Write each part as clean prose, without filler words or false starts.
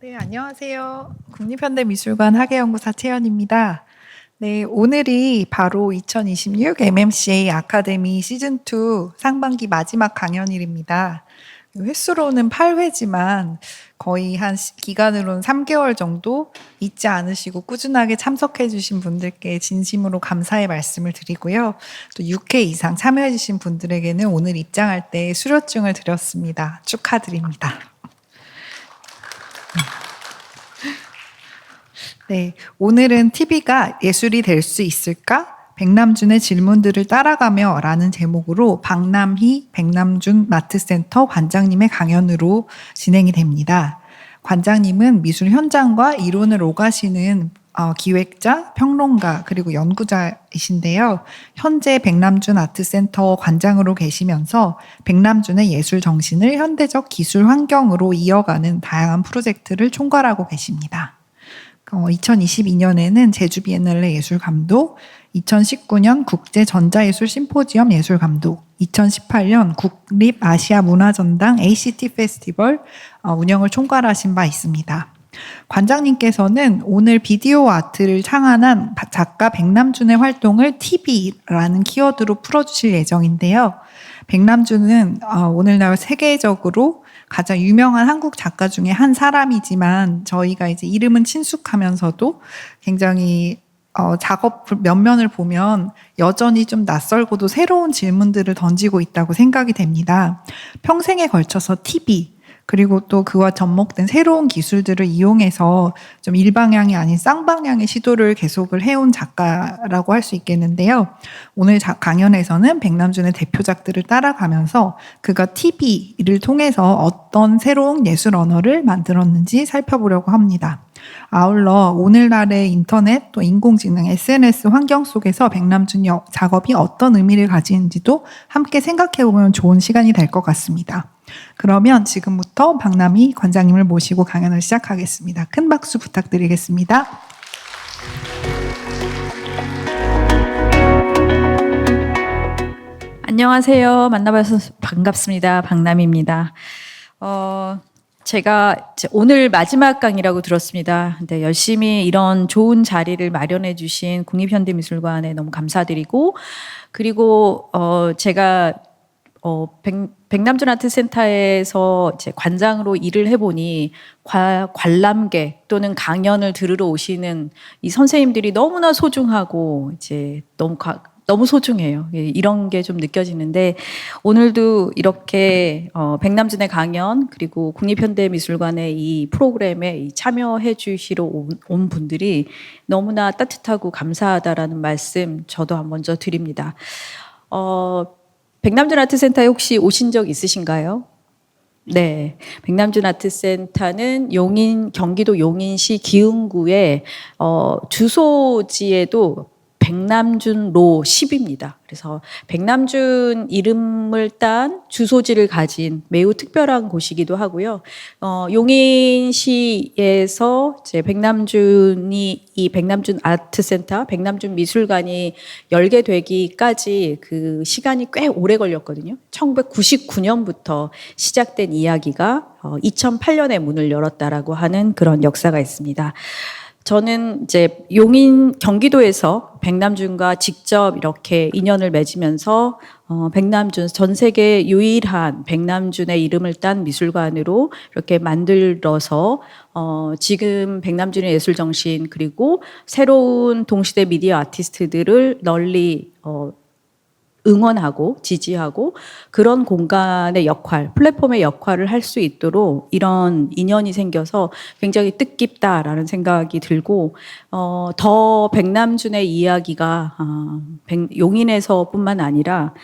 네, 안녕하세요. 국립현대미술관 학예연구사 채연입니다. 네, 오늘이 바로 2026 MMCA 아카데미 시즌2 상반기 마지막 강연일입니다. 횟수로는 8회지만 거의 기간으로는 3개월 정도 잊지 않으시고 꾸준하게 참석해 주신 분들께 진심으로 감사의 말씀을 드리고요. 또 6회 이상 참여해 주신 분들에게는 오늘 입장할 때 수료증을 드렸습니다. 축하드립니다. 네, 오늘은 TV가 예술이 될 수 있을까? 백남준의 질문들을 따라가며 라는 제목으로 박남희 백남준 아트센터 관장님의 강연으로 진행이 됩니다. 관장님은 미술 현장과 이론을 오가시는 기획자, 평론가, 그리고 연구자이신데요. 현재 백남준 아트센터 관장으로 계시면서 백남준의 예술 정신을 현대적 기술 환경으로 이어가는 다양한 프로젝트를 총괄하고 계십니다. 2022년에는 제주 비엔날레 예술 감독, 2019년 국제 전자예술 심포지엄 예술 감독, 2018년 국립 아시아 문화전당 ACT 페스티벌 운영을 총괄하신 바 있습니다. 관장님께서는 오늘 비디오 아트를 창안한 작가 백남준의 활동을 TV라는 키워드로 풀어주실 예정인데요. 백남준은 오늘날 세계적으로 가장 유명한 한국 작가 중에 한 사람이지만 저희가 이제 이름은 친숙하면서도 굉장히 작업 면면을 보면 여전히 좀 낯설고도 새로운 질문들을 던지고 있다고 생각이 됩니다. 평생에 걸쳐서 TV 그리고 또 그와 접목된 새로운 기술들을 이용해서 좀 일방향이 아닌 쌍방향의 시도를 계속을 해온 작가라고 할 수 있겠는데요. 오늘 강연에서는 백남준의 대표작들을 따라가면서 그가 TV를 통해서 어떤 새로운 예술 언어를 만들었는지 살펴보려고 합니다. 아울러 오늘날의 인터넷 또 인공지능 SNS 환경 속에서 백남준 작업이 어떤 의미를 가지는지도 함께 생각해보면 좋은 시간이 될 것 같습니다. 그러면 지금부터 박남희 관장님을 모시고 강연을 시작하겠습니다. 큰 박수 부탁드리겠습니다. 안녕하세요. 만나봐서 반갑습니다. 박남희입니다. 제가 오늘 마지막 강의라고 들었습니다. 근데 열심히 이런 좋은 자리를 마련해 주신 국립현대미술관에 너무 감사드리고, 그리고 제가 백남준 아트센터에서 이제 관장으로 일을 해보니 관람객 또는 강연을 들으러 오시는 이 선생님들이 너무나 소중하고 이제 너무 소중해요. 이런 게 좀 느껴지는데 오늘도 이렇게 백남준의 강연 그리고 국립현대미술관의 이 프로그램에 참여해 주시러 온 분들이 너무나 따뜻하고 감사하다라는 말씀 저도 먼저 드립니다. 백남준 아트센터에 혹시 오신 적 있으신가요? 네, 백남준 아트센터는 경기도 용인시 기흥구에 주소지에도 백남준로 10입니다. 그래서 백남준 이름을 딴 주소지를 가진 매우 특별한 곳이기도 하고요. 용인시에서 이제 이 백남준 아트센터, 백남준 미술관이 열게 되기까지 그 시간이 꽤 오래 걸렸거든요. 1999년부터 시작된 이야기가 2008년에 문을 열었다라고 하는 그런 역사가 있습니다. 저는 이제 경기도에서 백남준과 직접 이렇게 인연을 맺으면서 백남준 전 세계 유일한 백남준의 이름을 딴 미술관으로 이렇게 만들어서 지금 백남준의 예술 정신 그리고 새로운 동시대 미디어 아티스트들을 널리 응원하고 지지하고 그런 공간의 플랫폼의 역할을 할 수 있도록 이런 인연이 생겨서 굉장히 뜻깊다라는 생각이 들고 더 백남준의 이야기가 용인에서뿐만 아니라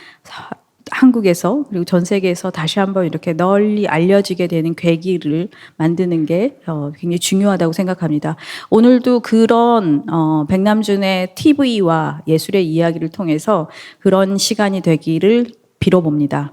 한국에서 그리고 전 세계에서 다시 한번 이렇게 널리 알려지게 되는 계기를 만드는 게 굉장히 중요하다고 생각합니다. 오늘도 그런 백남준의 TV와 예술의 이야기를 통해서 그런 시간이 되기를 빌어봅니다.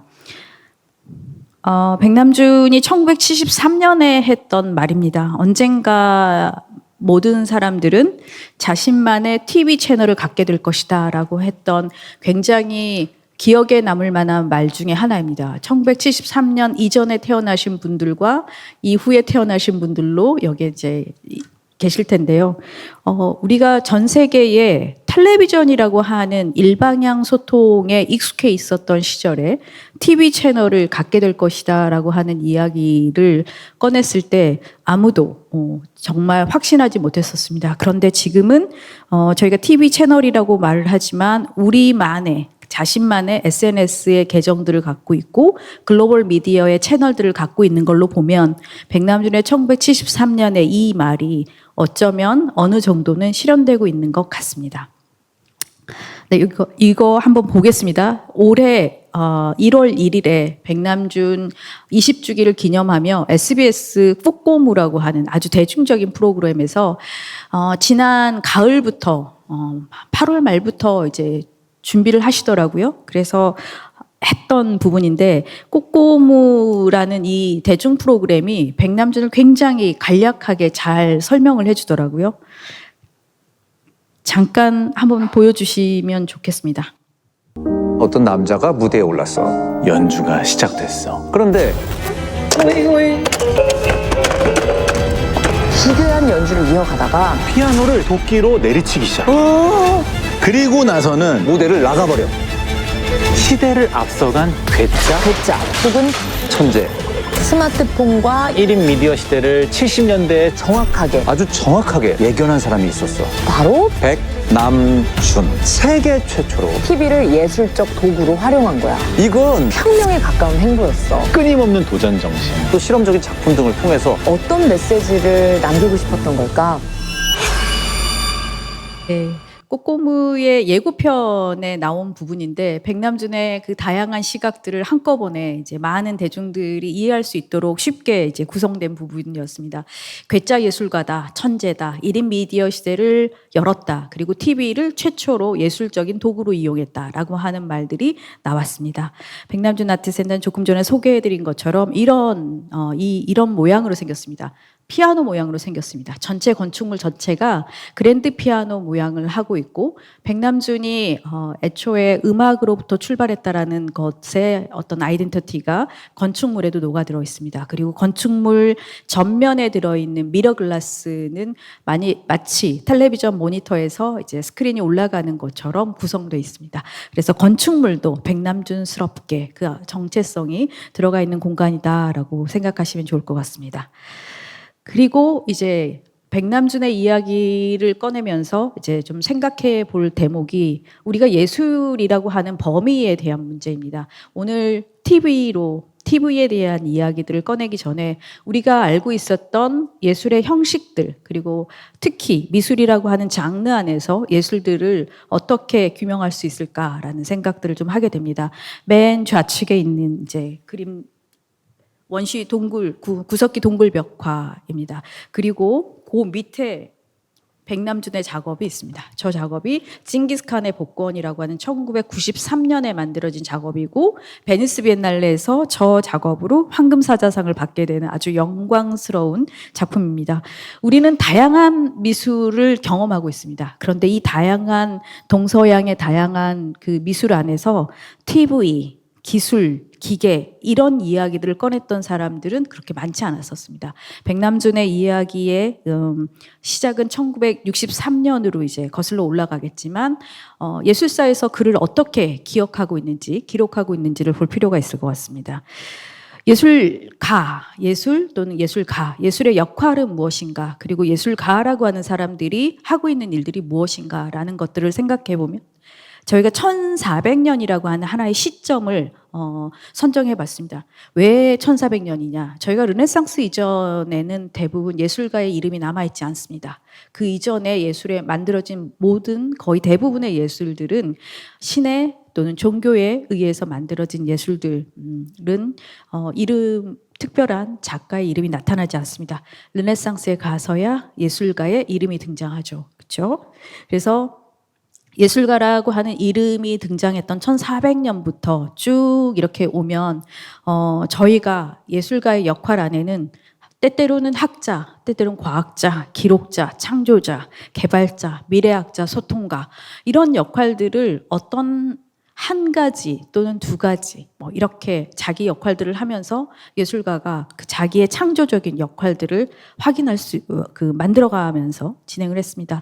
백남준이 1973년에 했던 말입니다. 언젠가 모든 사람들은 자신만의 TV 채널을 갖게 될 것이다 라고 했던 굉장히 기억에 남을 만한 말 중에 하나입니다. 1973년 이전에 태어나신 분들과 이후에 태어나신 분들로 여기에 이제 계실 텐데요. 우리가 전 세계에 텔레비전이라고 하는 일방향 소통에 익숙해 있었던 시절에 TV 채널을 갖게 될 것이다라고 하는 이야기를 꺼냈을 때 아무도 정말 확신하지 못했었습니다. 그런데 지금은 저희가 TV 채널이라고 말을 하지만 우리만의 자신만의 SNS의 계정들을 갖고 있고 글로벌 미디어의 채널들을 갖고 있는 걸로 보면 백남준의 1973년의 이 말이 어쩌면 어느 정도는 실현되고 있는 것 같습니다. 네, 이거 한번 보겠습니다. 올해 1월 1일에 백남준 20주기를 기념하며 SBS 꼬꼬무라고 하는 아주 대중적인 프로그램에서 지난 가을부터 8월 말부터 이제 준비를 하시더라고요. 그래서 했던 부분인데 꼬꼬무라는 이 대중 프로그램이 백남준을 굉장히 간략하게 잘 설명을 해주더라고요. 잠깐 한번 보여주시면 좋겠습니다. 어떤 남자가 무대에 올랐어. 연주가 시작됐어. 그런데 기괴한 연주를 이어가다가 피아노를 도끼로 내리치기 시작해. 그리고 나서는 무대를 나가버려. 시대를 앞서간 괴짜 혹은 천재. 스마트폰과 1인 미디어 시대를 70년대에 정확하게 아주 정확하게 예견한 사람이 있었어. 바로 백남준. 세계 최초로. TV를 예술적 도구로 활용한 거야. 이건 혁명에 가까운 행보였어. 끊임없는 도전 정신. 또 실험적인 작품 등을 통해서 어떤 메시지를 남기고 싶었던 걸까? 네. 꼬꼬무의 예고편에 나온 부분인데 백남준의 그 다양한 시각들을 한꺼번에 이제 많은 대중들이 이해할 수 있도록 쉽게 이제 구성된 부분이었습니다. 괴짜 예술가다, 천재다, 1인 미디어 시대를 열었다, 그리고 TV를 최초로 예술적인 도구로 이용했다라고 하는 말들이 나왔습니다. 백남준 아트센터는 조금 전에 소개해드린 것처럼 이런 모양으로 생겼습니다. 피아노 모양으로 생겼습니다. 전체 건축물 전체가 그랜드 피아노 모양을 하고 있고 백남준이 애초에 음악으로부터 출발했다라는 것의 어떤 아이덴티티가 건축물에도 녹아들어 있습니다. 그리고 건축물 전면에 들어있는 미러 글라스는 마치 텔레비전 모니터에서 이제 스크린이 올라가는 것처럼 구성되어 있습니다. 그래서 건축물도 백남준스럽게 그 정체성이 들어가 있는 공간이다라고 생각하시면 좋을 것 같습니다. 그리고 이제 백남준의 이야기를 꺼내면서 이제 좀 생각해 볼 대목이 우리가 예술이라고 하는 범위에 대한 문제입니다. 오늘 TV에 대한 이야기들을 꺼내기 전에 우리가 알고 있었던 예술의 형식들, 그리고 특히 미술이라고 하는 장르 안에서 예술들을 어떻게 규명할 수 있을까라는 생각들을 좀 하게 됩니다. 맨 좌측에 있는 이제 그림 원시 구석기 동굴벽화입니다. 그리고 그 밑에 백남준의 작업이 있습니다. 저 작업이 징기스칸의 복권이라고 하는 1993년에 만들어진 작업이고 베니스 비엔날레에서 저 작업으로 황금사자상을 받게 되는 아주 영광스러운 작품입니다. 우리는 다양한 미술을 경험하고 있습니다. 그런데 이 다양한 동서양의 다양한 그 미술 안에서 TV, 기술, 기계 이런 이야기들을 꺼냈던 사람들은 그렇게 많지 않았었습니다. 백남준의 이야기의 시작은 1963년으로 이제 거슬러 올라가겠지만 예술사에서 그를 어떻게 기억하고 있는지 기록하고 있는지를 볼 필요가 있을 것 같습니다. 예술 또는 예술가, 예술의 역할은 무엇인가, 그리고 예술가라고 하는 사람들이 하고 있는 일들이 무엇인가라는 것들을 생각해 보면 저희가 1400년이라고 하는 하나의 시점을 선정해 봤습니다. 왜 1400년이냐? 저희가 르네상스 이전에는 대부분 예술가의 이름이 남아있지 않습니다. 그 이전에 예술에 만들어진 거의 대부분의 예술들은 신의 또는 종교에 의해서 만들어진 예술들은 특별한 작가의 이름이 나타나지 않습니다. 르네상스에 가서야 예술가의 이름이 등장하죠. 그렇죠? 그래서 예술가라고 하는 이름이 등장했던 1400년부터 쭉 이렇게 오면 저희가 예술가의 역할 안에는 때때로는 학자, 때때로는 과학자, 기록자, 창조자, 개발자, 미래학자, 소통가 이런 역할들을 어떤 한 가지 또는 두 가지 뭐 이렇게 자기 역할들을 하면서 예술가가 그 자기의 창조적인 역할들을 확인할 만들어가면서 진행을 했습니다.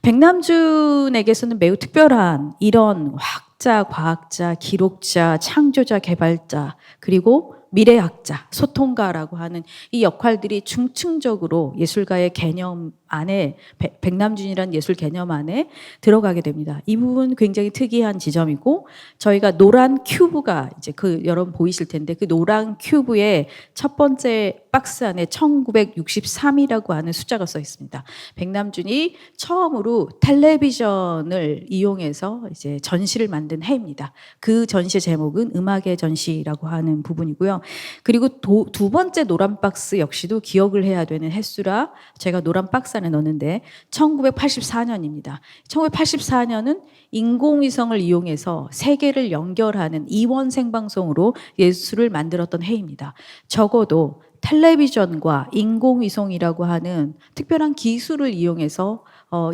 백남준에게서는 매우 특별한 이런 학자, 과학자, 기록자, 창조자, 개발자 그리고 미래학자, 소통가라고 하는 이 역할들이 중층적으로 예술가의 개념 안에 백남준이라는 예술 개념 안에 들어가게 됩니다. 이 부분 굉장히 특이한 지점이고 저희가 노란 큐브가 이제 그 여러분 보이실 텐데 그 노란 큐브의 첫 번째 박스 안에 1963이라고 하는 숫자가 써 있습니다. 백남준이 처음으로 텔레비전을 이용해서 이제 전시를 만든 해입니다. 그 전시 제목은 음악의 전시라고 하는 부분이고요. 그리고 두 번째 노란 박스 역시도 기억을 해야 되는 횟수라 제가 노란 박스 안에 넣었는데 1984년입니다. 1984년은 인공위성을 이용해서 세계를 연결하는 이원 생방송으로 예술을 만들었던 해입니다. 적어도 텔레비전과 인공위성이라고 하는 특별한 기술을 이용해서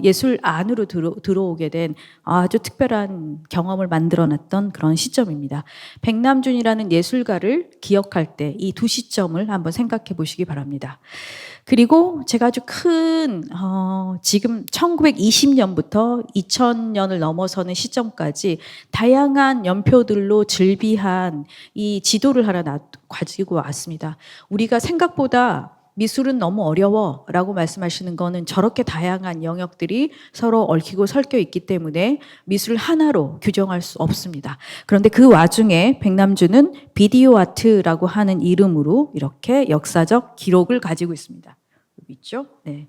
예술 안으로 들어오게 된 아주 특별한 경험을 만들어놨던 그런 시점입니다. 백남준이라는 예술가를 기억할 때 이 두 시점을 한번 생각해 보시기 바랍니다. 그리고 제가 아주 큰 지금 1920년부터 2000년을 넘어서는 시점까지 다양한 연표들로 즐비한 이 지도를 하나 가지고 왔습니다. 우리가 생각보다 미술은 너무 어려워 라고 말씀하시는 거는 저렇게 다양한 영역들이 서로 얽히고 설켜 있기 때문에 미술 하나로 규정할 수 없습니다. 그런데 그 와중에 백남준은 비디오 아트라고 하는 이름으로 이렇게 역사적 기록을 가지고 있습니다. 여기 있죠? 네.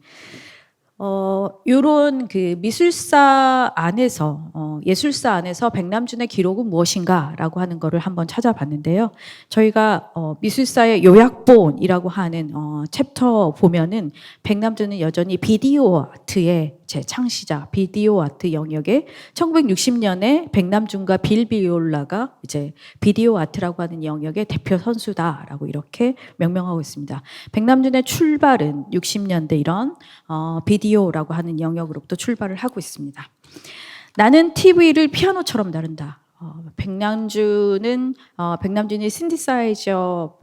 요런 그 미술사 안에서, 예술사 안에서 백남준의 기록은 무엇인가라고 하는 거를 한번 찾아봤는데요. 저희가, 미술사의 요약본이라고 하는, 챕터 보면은 백남준은 여전히 비디오 아트의 제 창시자, 비디오 아트 영역에 1960년에 백남준과 빌 비올라가 이제 비디오 아트라고 하는 영역의 대표 선수다라고 이렇게 명명하고 있습니다. 백남준의 출발은 60년대 이런 비디오라고 하는 영역으로부터 출발을 하고 있습니다. 나는 TV를 피아노처럼 다룬다. 백남준이 신디사이저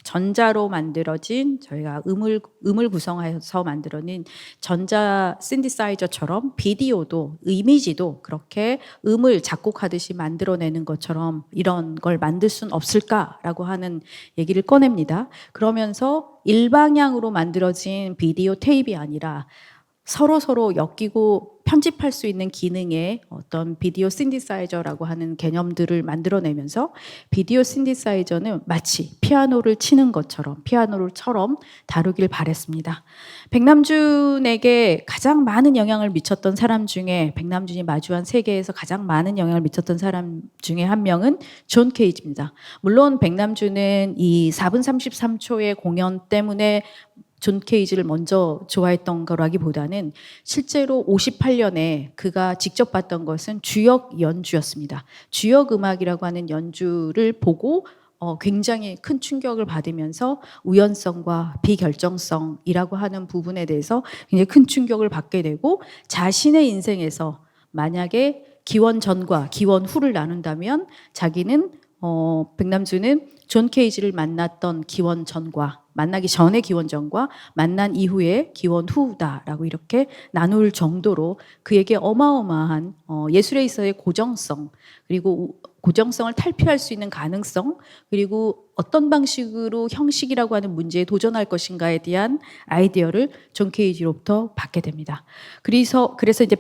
전자로 만들어진 저희가 음을 구성해서 만들어낸 전자 신디사이저처럼 비디오도 이미지도 그렇게 음을 작곡하듯이 만들어내는 것처럼 이런 걸 만들 수는 없을까라고 하는 얘기를 꺼냅니다. 그러면서 일방향으로 만들어진 비디오 테이프가 아니라 서로 엮이고 편집할 수 있는 기능의 어떤 비디오 신디사이저라고 하는 개념들을 만들어내면서 비디오 신디사이저는 마치 피아노를 치는 것처럼 피아노처럼 다루길 바랬습니다. 백남준에게 가장 많은 영향을 미쳤던 사람 중에 백남준이 마주한 세계에서 가장 많은 영향을 미쳤던 사람 중에 한 명은 존 케이지입니다. 물론 백남준은 이 4분 33초의 공연 때문에 존 케이지를 먼저 좋아했던 거라기보다는 실제로 58년에 그가 직접 봤던 것은 주역 연주였습니다. 주역 음악이라고 하는 연주를 보고 굉장히 큰 충격을 받으면서 우연성과 비결정성이라고 하는 부분에 대해서 굉장히 큰 충격을 받게 되고 자신의 인생에서 만약에 기원 전과 기원 후를 나눈다면 자기는 백남준은 존 케이지를 만났던 기원 전과 만나기 전의 기원 전과 만난 이후의 기원 후다라고 이렇게 나눌 정도로 그에게 어마어마한 예술에 있어서의 고정성 그리고 고정성을 탈피할 수 있는 가능성 그리고 어떤 방식으로 형식이라고 하는 문제에 도전할 것인가에 대한 아이디어를 존 케이지로부터 받게 됩니다. 그래서 이제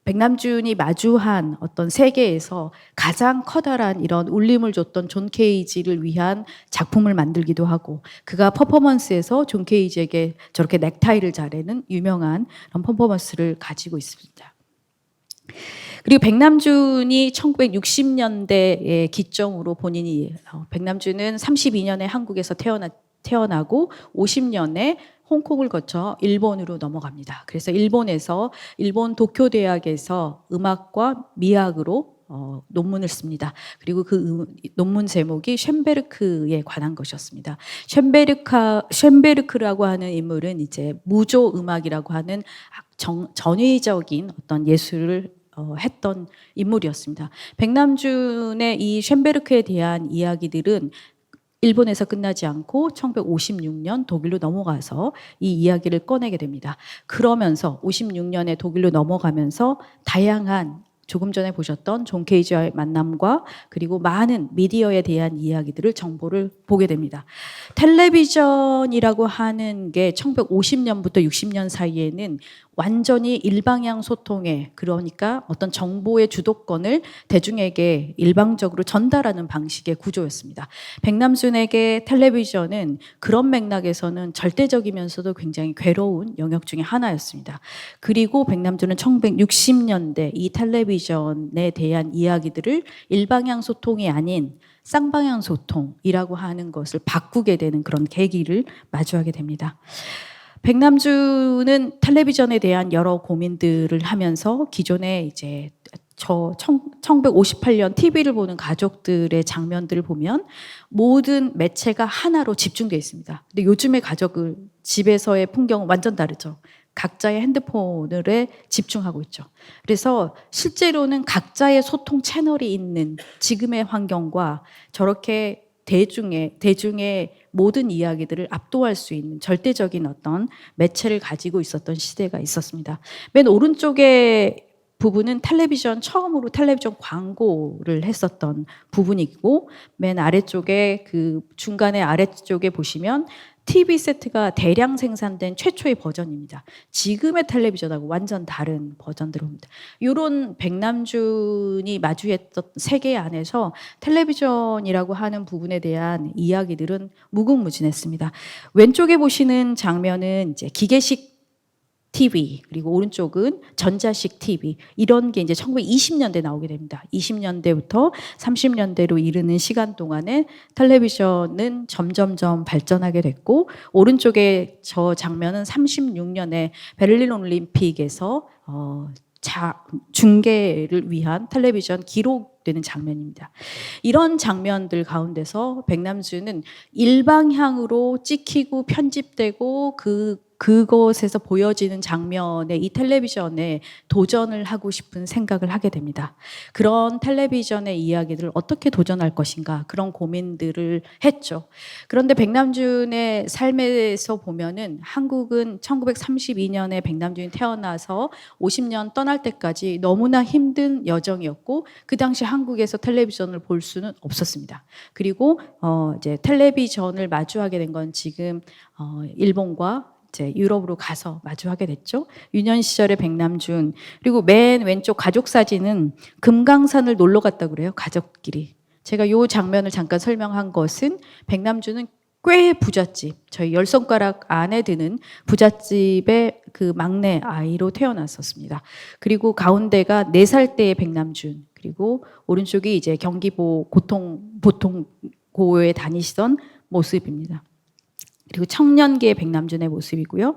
백남준이 마주한 어떤 세계에서 가장 커다란 이런 울림을 줬던 존 케이지를 위한 작품을 만들기도 하고 그가 퍼포먼스에서 존 케이지에게 저렇게 넥타이를 자르는 유명한 그런 퍼포먼스를 가지고 있습니다. 그리고 백남준이 1960년대의 기점으로 본인이 백남준은 32년에 한국에서 태어나고 50년에 홍콩을 거쳐 일본으로 넘어갑니다. 그래서 일본 도쿄 대학에서 음악과 미학으로 논문을 씁니다. 그리고 그 논문 제목이 쇤베르크에 관한 것이었습니다. 쇤베르크라고 하는 인물은 이제 무조 음악이라고 하는 전위적인 어떤 예술을 했던 인물이었습니다. 백남준의 이 쇤베르크에 대한 이야기들은 일본에서 끝나지 않고 1956년 독일로 넘어가서 이 이야기를 꺼내게 됩니다. 그러면서 56년에 독일로 넘어가면서 다양한 조금 전에 보셨던 존 케이지와의 만남과 그리고 많은 미디어에 대한 이야기들을 정보를 보게 됩니다. 텔레비전이라고 하는 게 1950년부터 60년 사이에는 완전히 일방향 소통에, 그러니까 어떤 정보의 주도권을 대중에게 일방적으로 전달하는 방식의 구조였습니다. 백남준에게 텔레비전은 그런 맥락에서는 절대적이면서도 굉장히 괴로운 영역 중에 하나였습니다. 그리고 백남준은 1960년대 이 텔레비전에 대한 이야기들을 일방향 소통이 아닌 쌍방향 소통이라고 하는 것을 바꾸게 되는 그런 계기를 마주하게 됩니다. 백남준은 텔레비전에 대한 여러 고민들을 하면서 기존에 이제 1958년 TV를 보는 가족들의 장면들을 보면 모든 매체가 하나로 집중되어 있습니다. 근데 요즘의 가족을 집에서의 풍경은 완전 다르죠. 각자의 핸드폰에 집중하고 있죠. 그래서 실제로는 각자의 소통 채널이 있는 지금의 환경과 저렇게 대중의 모든 이야기들을 압도할 수 있는 절대적인 어떤 매체를 가지고 있었던 시대가 있었습니다. 맨 오른쪽에 부분은 처음으로 텔레비전 광고를 했었던 부분이고, 맨 아래쪽에 그 중간에 아래쪽에 보시면 TV 세트가 대량 생산된 최초의 버전입니다. 지금의 텔레비전하고 완전 다른 버전들입니다. 이런 백남준이 마주했던 세계 안에서 텔레비전이라고 하는 부분에 대한 이야기들은 무궁무진했습니다. 왼쪽에 보시는 장면은 이제 기계식 TV, 그리고 오른쪽은 전자식 TV, 이런 게 이제 1920년대 나오게 됩니다. 20년대부터 30년대로 이르는 시간 동안에 텔레비전은 점점점 발전하게 됐고, 오른쪽에 저 장면은 36년에 베를린 올림픽에서 중계를 위한 텔레비전 기록되는 장면입니다. 이런 장면들 가운데서 백남준은 일방향으로 찍히고 편집되고 그것에서 보여지는 장면에 이 텔레비전에 도전을 하고 싶은 생각을 하게 됩니다. 그런 텔레비전의 이야기들을 어떻게 도전할 것인가, 그런 고민들을 했죠. 그런데 백남준의 삶에서 보면은 한국은 1932년에 백남준이 태어나서 50년 떠날 때까지 너무나 힘든 여정이었고, 그 당시 한국에서 텔레비전을 볼 수는 없었습니다. 그리고 이제 텔레비전을 마주하게 된 건 지금 일본과 이제 유럽으로 가서 마주하게 됐죠. 유년 시절의 백남준. 그리고 맨 왼쪽 가족 사진은 금강산을 놀러 갔다고 그래요. 가족끼리. 제가 이 장면을 잠깐 설명한 것은 백남준은 꽤 부잣집, 저희 10손가락 안에 드는 부잣집의 그 막내 아이로 태어났었습니다. 그리고 가운데가 4살 때의 백남준, 그리고 오른쪽이 이제 경기도 보통고에 다니시던 모습입니다. 그리고 청년기의 백남준의 모습이고요.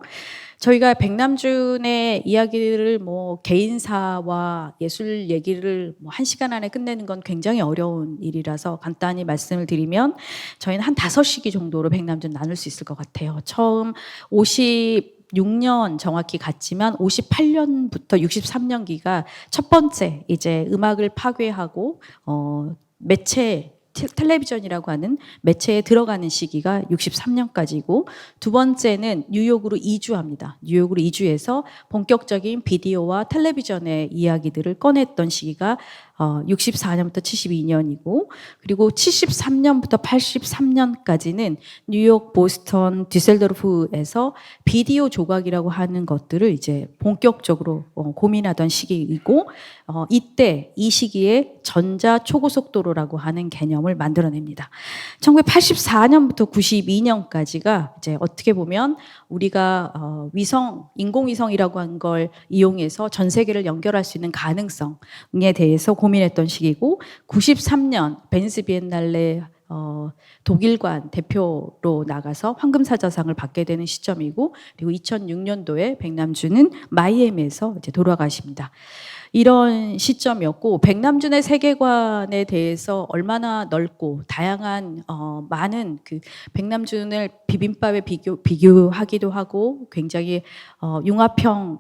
저희가 백남준의 이야기를 개인사와 예술 얘기를 1시간 안에 끝내는 건 굉장히 어려운 일이라서 간단히 말씀을 드리면, 저희는 한 5시기 정도로 백남준 나눌 수 있을 것 같아요. 처음 56년 정확히 갔지만 58년부터 63년기가 첫 번째 이제 음악을 파괴하고 텔레비전이라고 하는 매체에 들어가는 시기가 63년까지고, 두 번째는 뉴욕으로 이주합니다. 뉴욕으로 이주해서 본격적인 비디오와 텔레비전의 이야기들을 꺼냈던 시기가 64년부터 72년이고, 그리고 73년부터 83년까지는 뉴욕, 보스턴, 디셀도르프에서 비디오 조각이라고 하는 것들을 이제 본격적으로 고민하던 시기이고, 이때 이 시기에 전자 초고속도로라고 하는 개념을 만들어냅니다. 1984년부터 92년까지가 이제 어떻게 보면 우리가 인공위성이라고 한 걸 이용해서 전 세계를 연결할 수 있는 가능성에 대해서 고민했던 시기고, 93년 베니스 비엔날레 독일관 대표로 나가서 황금사자상을 받게 되는 시점이고, 그리고 2006년도에 백남준은 마이애미에서 이제 돌아가십니다. 이런 시점이었고, 백남준의 세계관에 대해서 얼마나 넓고 다양한 많은 그 백남준을 비빔밥에 비교하기도 하고, 굉장히 융합형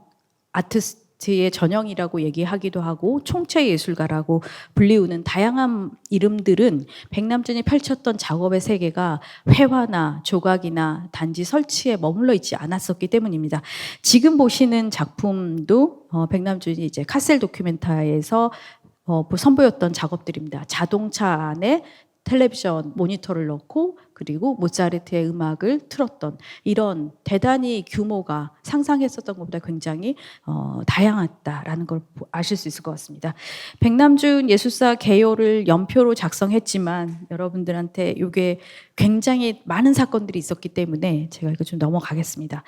의 전형이라고 얘기하기도 하고 총체 예술가라고 불리우는 다양한 이름들은 백남준이 펼쳤던 작업의 세계가 회화나 조각이나 단지 설치에 머물러 있지 않았었기 때문입니다. 지금 보시는 작품도 백남준이 이제 카셀 도큐멘타에서 선보였던 작업들입니다. 자동차 안에 텔레비전 모니터를 넣고 그리고 모차르트의 음악을 틀었던 이런 대단히 규모가 상상했었던 것보다 굉장히 다양했다라는 걸 아실 수 있을 것 같습니다. 백남준 예술사 개요를 연표로 작성했지만 여러분들한테 이게 굉장히 많은 사건들이 있었기 때문에 제가 이거 좀 넘어가겠습니다.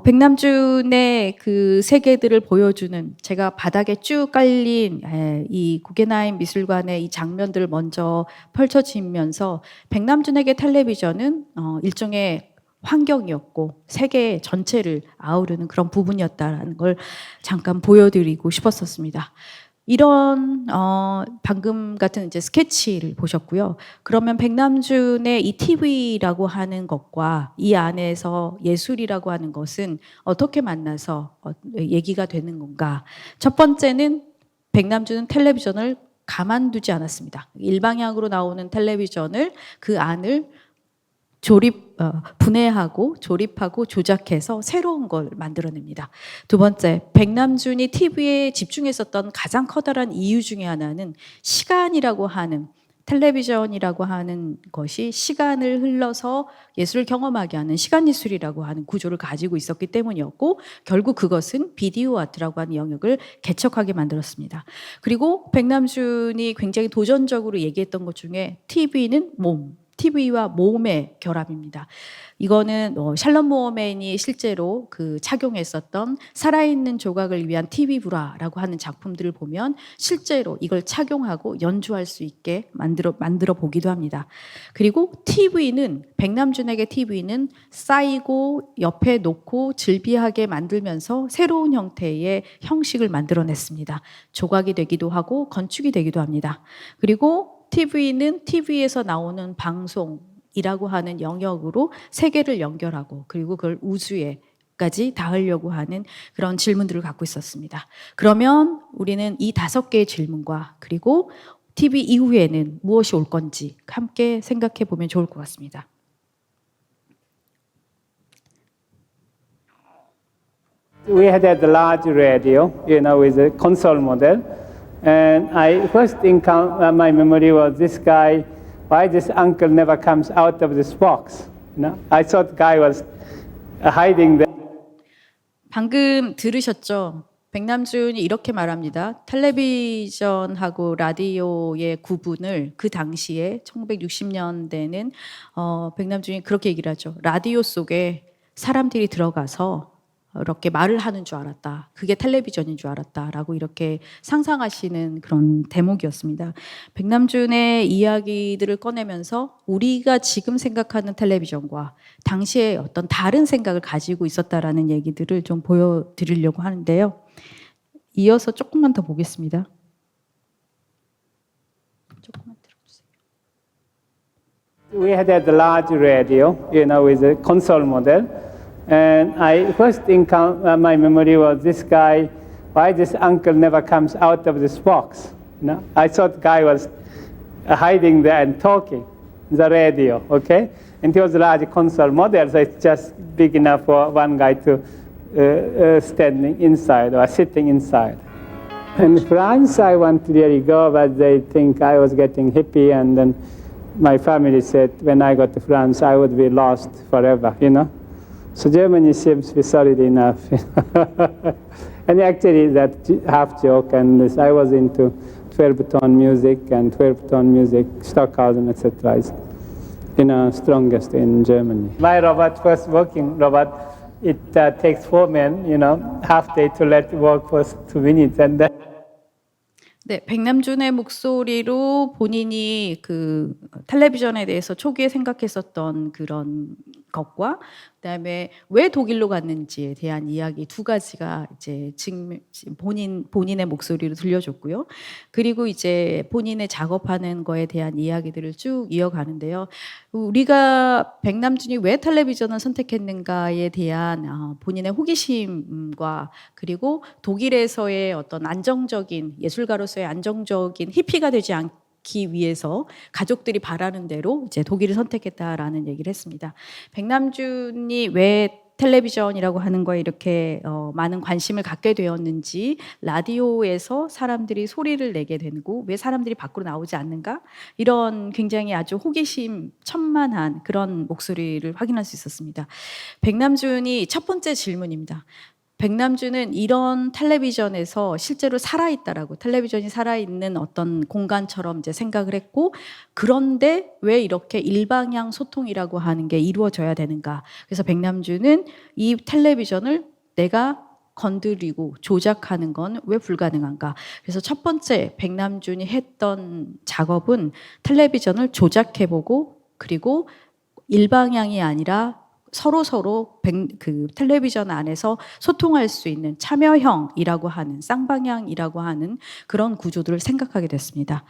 백남준의 그 세계들을 보여주는 제가 바닥에 쭉 깔린 이 구겐하임 미술관의 이 장면들을 먼저 펼쳐지면서 백남준에게 텔레비전은 일종의 환경이었고 세계 전체를 아우르는 그런 부분이었다라는 걸 잠깐 보여드리고 싶었었습니다. 이런 방금 같은 이제 스케치를 보셨고요. 그러면 백남준의 이 TV라고 하는 것과 이 안에서 예술이라고 하는 것은 어떻게 만나서 얘기가 되는 건가? 첫 번째는 백남준은 텔레비전을 가만두지 않았습니다. 일방향으로 나오는 텔레비전을 그 안을 분해하고 조립하고 조작해서 새로운 걸 만들어냅니다. 두 번째, 백남준이 TV에 집중했었던 가장 커다란 이유 중에 하나는 시간이라고 하는 텔레비전이라고 하는 것이 시간을 흘러서 예술을 경험하게 하는 시간예술이라고 하는 구조를 가지고 있었기 때문이었고 결국 그것은 비디오 아트라고 하는 영역을 개척하게 만들었습니다. 그리고 백남준이 굉장히 도전적으로 얘기했던 것 중에 TV는 몸, TV와 몸의 결합입니다. 이거는 샬럿 모어맨이 실제로 그 착용했었던 살아있는 조각을 위한 TV 브라라고 하는 작품들을 보면 실제로 이걸 착용하고 연주할 수 있게 만들어 보기도 합니다. 그리고 TV는 백남준에게 TV는 쌓이고 옆에 놓고 즐비하게 만들면서 새로운 형태의 형식을 만들어냈습니다. 조각이 되기도 하고 건축이 되기도 합니다. 그리고 TV는 TV에서 나오는 방송이라고 하는 영역으로 세계를 연결하고 그리고 그걸 우주에까지 닿으려고 하는 그런 질문들을 갖고 있었습니다. 그러면 우리는 이 5개의 질문과 그리고 TV 이후에는 무엇이 올 건지 함께 생각해 보면 좋을 것 같습니다. We had a large radio, with a console model. And I first encounter, my memory was this guy, why this uncle never comes out of this box? I thought the guy was hiding there. 방금 들으셨죠? 백남준이 이렇게 말합니다. 텔레비전하고 라디오의 구분을 그 당시에 1960년대는 백남준이 그렇게 얘기를 하죠. 라디오 속에 사람들이 들어가서 이렇게 말을 하는 줄 알았다. 그게 텔레비전인 줄 알았다라고 이렇게 상상하시는 그런 대목이었습니다. 백남준의 이야기들을 꺼내면서 우리가 지금 생각하는 텔레비전과 당시에 어떤 다른 생각을 가지고 있었다라는 얘기들을 좀 보여드리려고 하는데요. 이어서 조금만 더 보겠습니다. 조금만 들어주세요. We had a large radio, with a console model. And I first encounter, my memory was this guy, why this uncle never comes out of this box? I thought the guy was hiding there and talking, the radio, okay? And it was a large console model, so it's just big enough for one guy to standing inside or sitting inside. In France, I want to really go, but they think I was getting hippie, and then my family said when I got to France, I would be lost forever, So Germany seems to be solid enough. And actually that half joke, and this, I was into 12-tone music, and 12-tone music, Stockhausen, etc. is, strongest in Germany. My robot, first working robot, it takes 4 men, half day to let it work for 2 minutes, and then 네, 백남준의 목소리로 본인이 그 텔레비전에 대해서 초기에 생각했었던 그런 것과 그다음에 왜 독일로 갔는지에 대한 이야기 두 가지가 이제 본인의 목소리로 들려줬고요. 그리고 이제 본인의 작업하는 거에 대한 이야기들을 쭉 이어가는데요. 우리가 백남준이 왜 텔레비전을 선택했는가에 대한 본인의 호기심과 그리고 독일에서의 어떤 안정적인 예술가로서의 안정적인 히피가 되지 않기 위해서 가족들이 바라는 대로 이제 독일을 선택했다라는 얘기를 했습니다. 백남준이 왜 텔레비전이라고 하는 거에 이렇게 많은 관심을 갖게 되었는지, 라디오에서 사람들이 소리를 내게 되고 왜 사람들이 밖으로 나오지 않는가, 이런 굉장히 아주 호기심 천만한 그런 목소리를 확인할 수 있었습니다. 백남준이 첫 번째 질문입니다. 백남준은 이런 텔레비전에서 실제로 살아있다라고, 텔레비전이 살아있는 어떤 공간처럼 이제 생각을 했고, 그런데 왜 이렇게 일방향 소통이라고 하는 게 이루어져야 되는가. 그래서 백남준은 이 텔레비전을 내가 건드리고 조작하는 건 왜 불가능한가. 그래서 첫 번째 백남준이 했던 작업은 텔레비전을 조작해보고, 그리고 일방향이 아니라 서로 그 텔레비전 안에서 소통할 수 있는 참여형이라고 하는, 쌍방향이라고 하는 그런 구조들을 생각하게 됐습니다.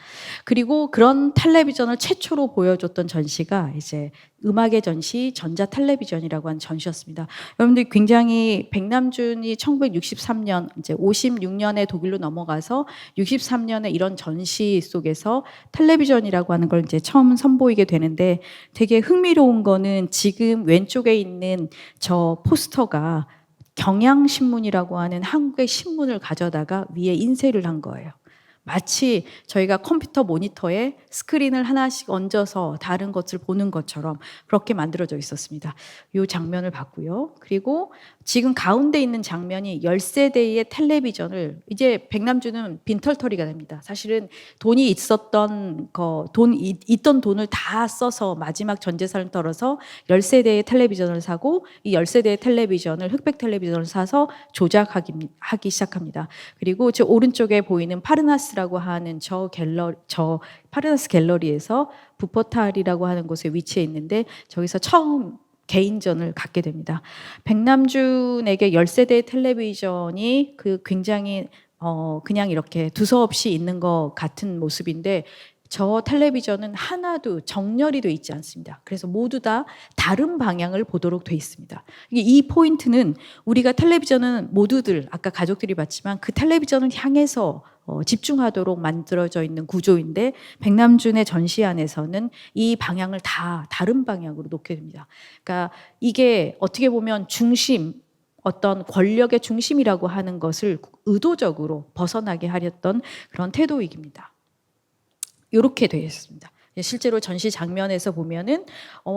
그리고 그런 텔레비전을 최초로 보여줬던 전시가 이제 음악의 전시, 전자 텔레비전이라고 하는 전시였습니다. 여러분들 굉장히 백남준이 1963년 이제 56년에 독일로 넘어가서 63년에 이런 전시 속에서 텔레비전이라고 하는 걸 이제 처음 선보이게 되는데, 되게 흥미로운 거는 지금 왼쪽에 있는 저 포스터가 경향신문이라고 하는 한국의 신문을 가져다가 위에 인쇄를 한 거예요. 마치 저희가 컴퓨터 모니터에 스크린을 하나씩 얹어서 다른 것을 보는 것처럼 그렇게 만들어져 있었습니다. 이 장면을 봤고요. 그리고 지금 가운데 있는 장면이 10세대의 텔레비전을, 이제 백남준은 빈털터리가 됩니다. 사실은 돈이 있었던 있던 돈을 다 써서 마지막 전 재산을 떨어서 10세대의 텔레비전을 사고, 이 10세대의 텔레비전을, 흑백 텔레비전을 사서 조작하기 시작합니다. 그리고 저 오른쪽에 보이는 파르나스라고 하는 저 파르나스 갤러리에서 부퍼탈이라고 하는 곳에 위치해 있는데, 저기서 처음 개인전을 갖게 됩니다. 백남준에게 10세대의 텔레비전이 그 굉장히 그냥 이렇게 두서없이 있는 것 같은 모습인데, 저 텔레비전은 하나도 정렬이 돼 있지 않습니다. 그래서 모두 다 다른 방향을 보도록 돼 있습니다. 이 포인트는, 우리가 텔레비전은 모두들 아까 가족들이 봤지만 그 텔레비전을 향해서 집중하도록 만들어져 있는 구조인데, 백남준의 전시 안에서는 이 방향을 다 다른 방향으로 놓게 됩니다. 그러니까 이게 어떻게 보면 어떤 권력의 중심이라고 하는 것을 의도적으로 벗어나게 하렸던 그런 태도이기입니다. 이렇게 되어 있습니다. 실제로 전시 장면에서 보면은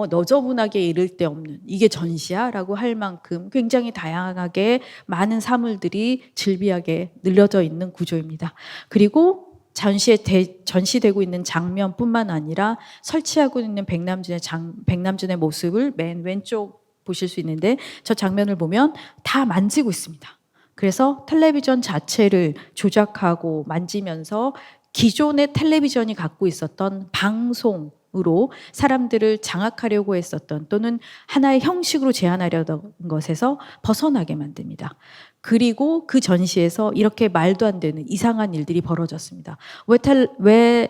너저분하게 이를 데 없는, 이게 전시야? 라고 할 만큼 굉장히 다양하게 많은 사물들이 질비하게 늘려져 있는 구조입니다. 그리고 전시되고 있는 장면뿐만 아니라 설치하고 있는 백남준의 모습을 맨 왼쪽 보실 수 있는데, 저 장면을 보면 다 만지고 있습니다. 그래서 텔레비전 자체를 조작하고 만지면서 기존의 텔레비전이 갖고 있었던 방송으로 사람들을 장악하려고 했었던, 또는 하나의 형식으로 제한하려던 것에서 벗어나게 만듭니다. 그리고 그 전시에서 이렇게 말도 안 되는 이상한 일들이 벌어졌습니다. 왜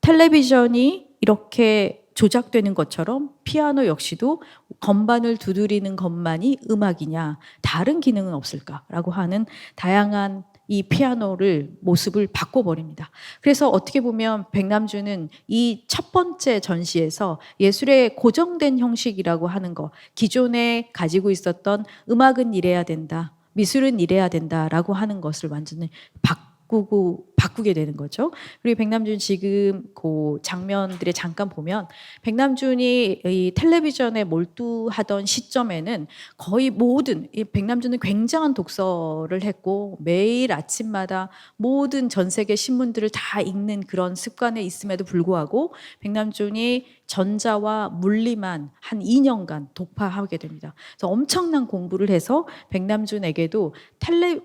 텔레비전이 이렇게 조작되는 것처럼 피아노 역시도 건반을 두드리는 것만이 음악이냐, 다른 기능은 없을까라고 하는 다양한 이 피아노를 모습을 바꿔버립니다. 그래서 어떻게 보면 백남준은 이 첫 번째 전시에서 예술의 고정된 형식이라고 하는 거, 기존에 가지고 있었던 음악은 이래야 된다, 미술은 이래야 된다라고 하는 것을 완전히 바꾸게 되는 거죠. 그리고 백남준 지금 그 장면들에 잠깐 보면, 백남준이 이 텔레비전에 몰두하던 시점에는 거의 모든, 백남준은 굉장한 독서를 했고 매일 아침마다 모든 전 세계 신문들을 다 읽는 그런 습관에 있음에도 불구하고 백남준이 전자와 물리만 한 2년간 독파하게 됩니다. 그래서 엄청난 공부를 해서 백남준에게도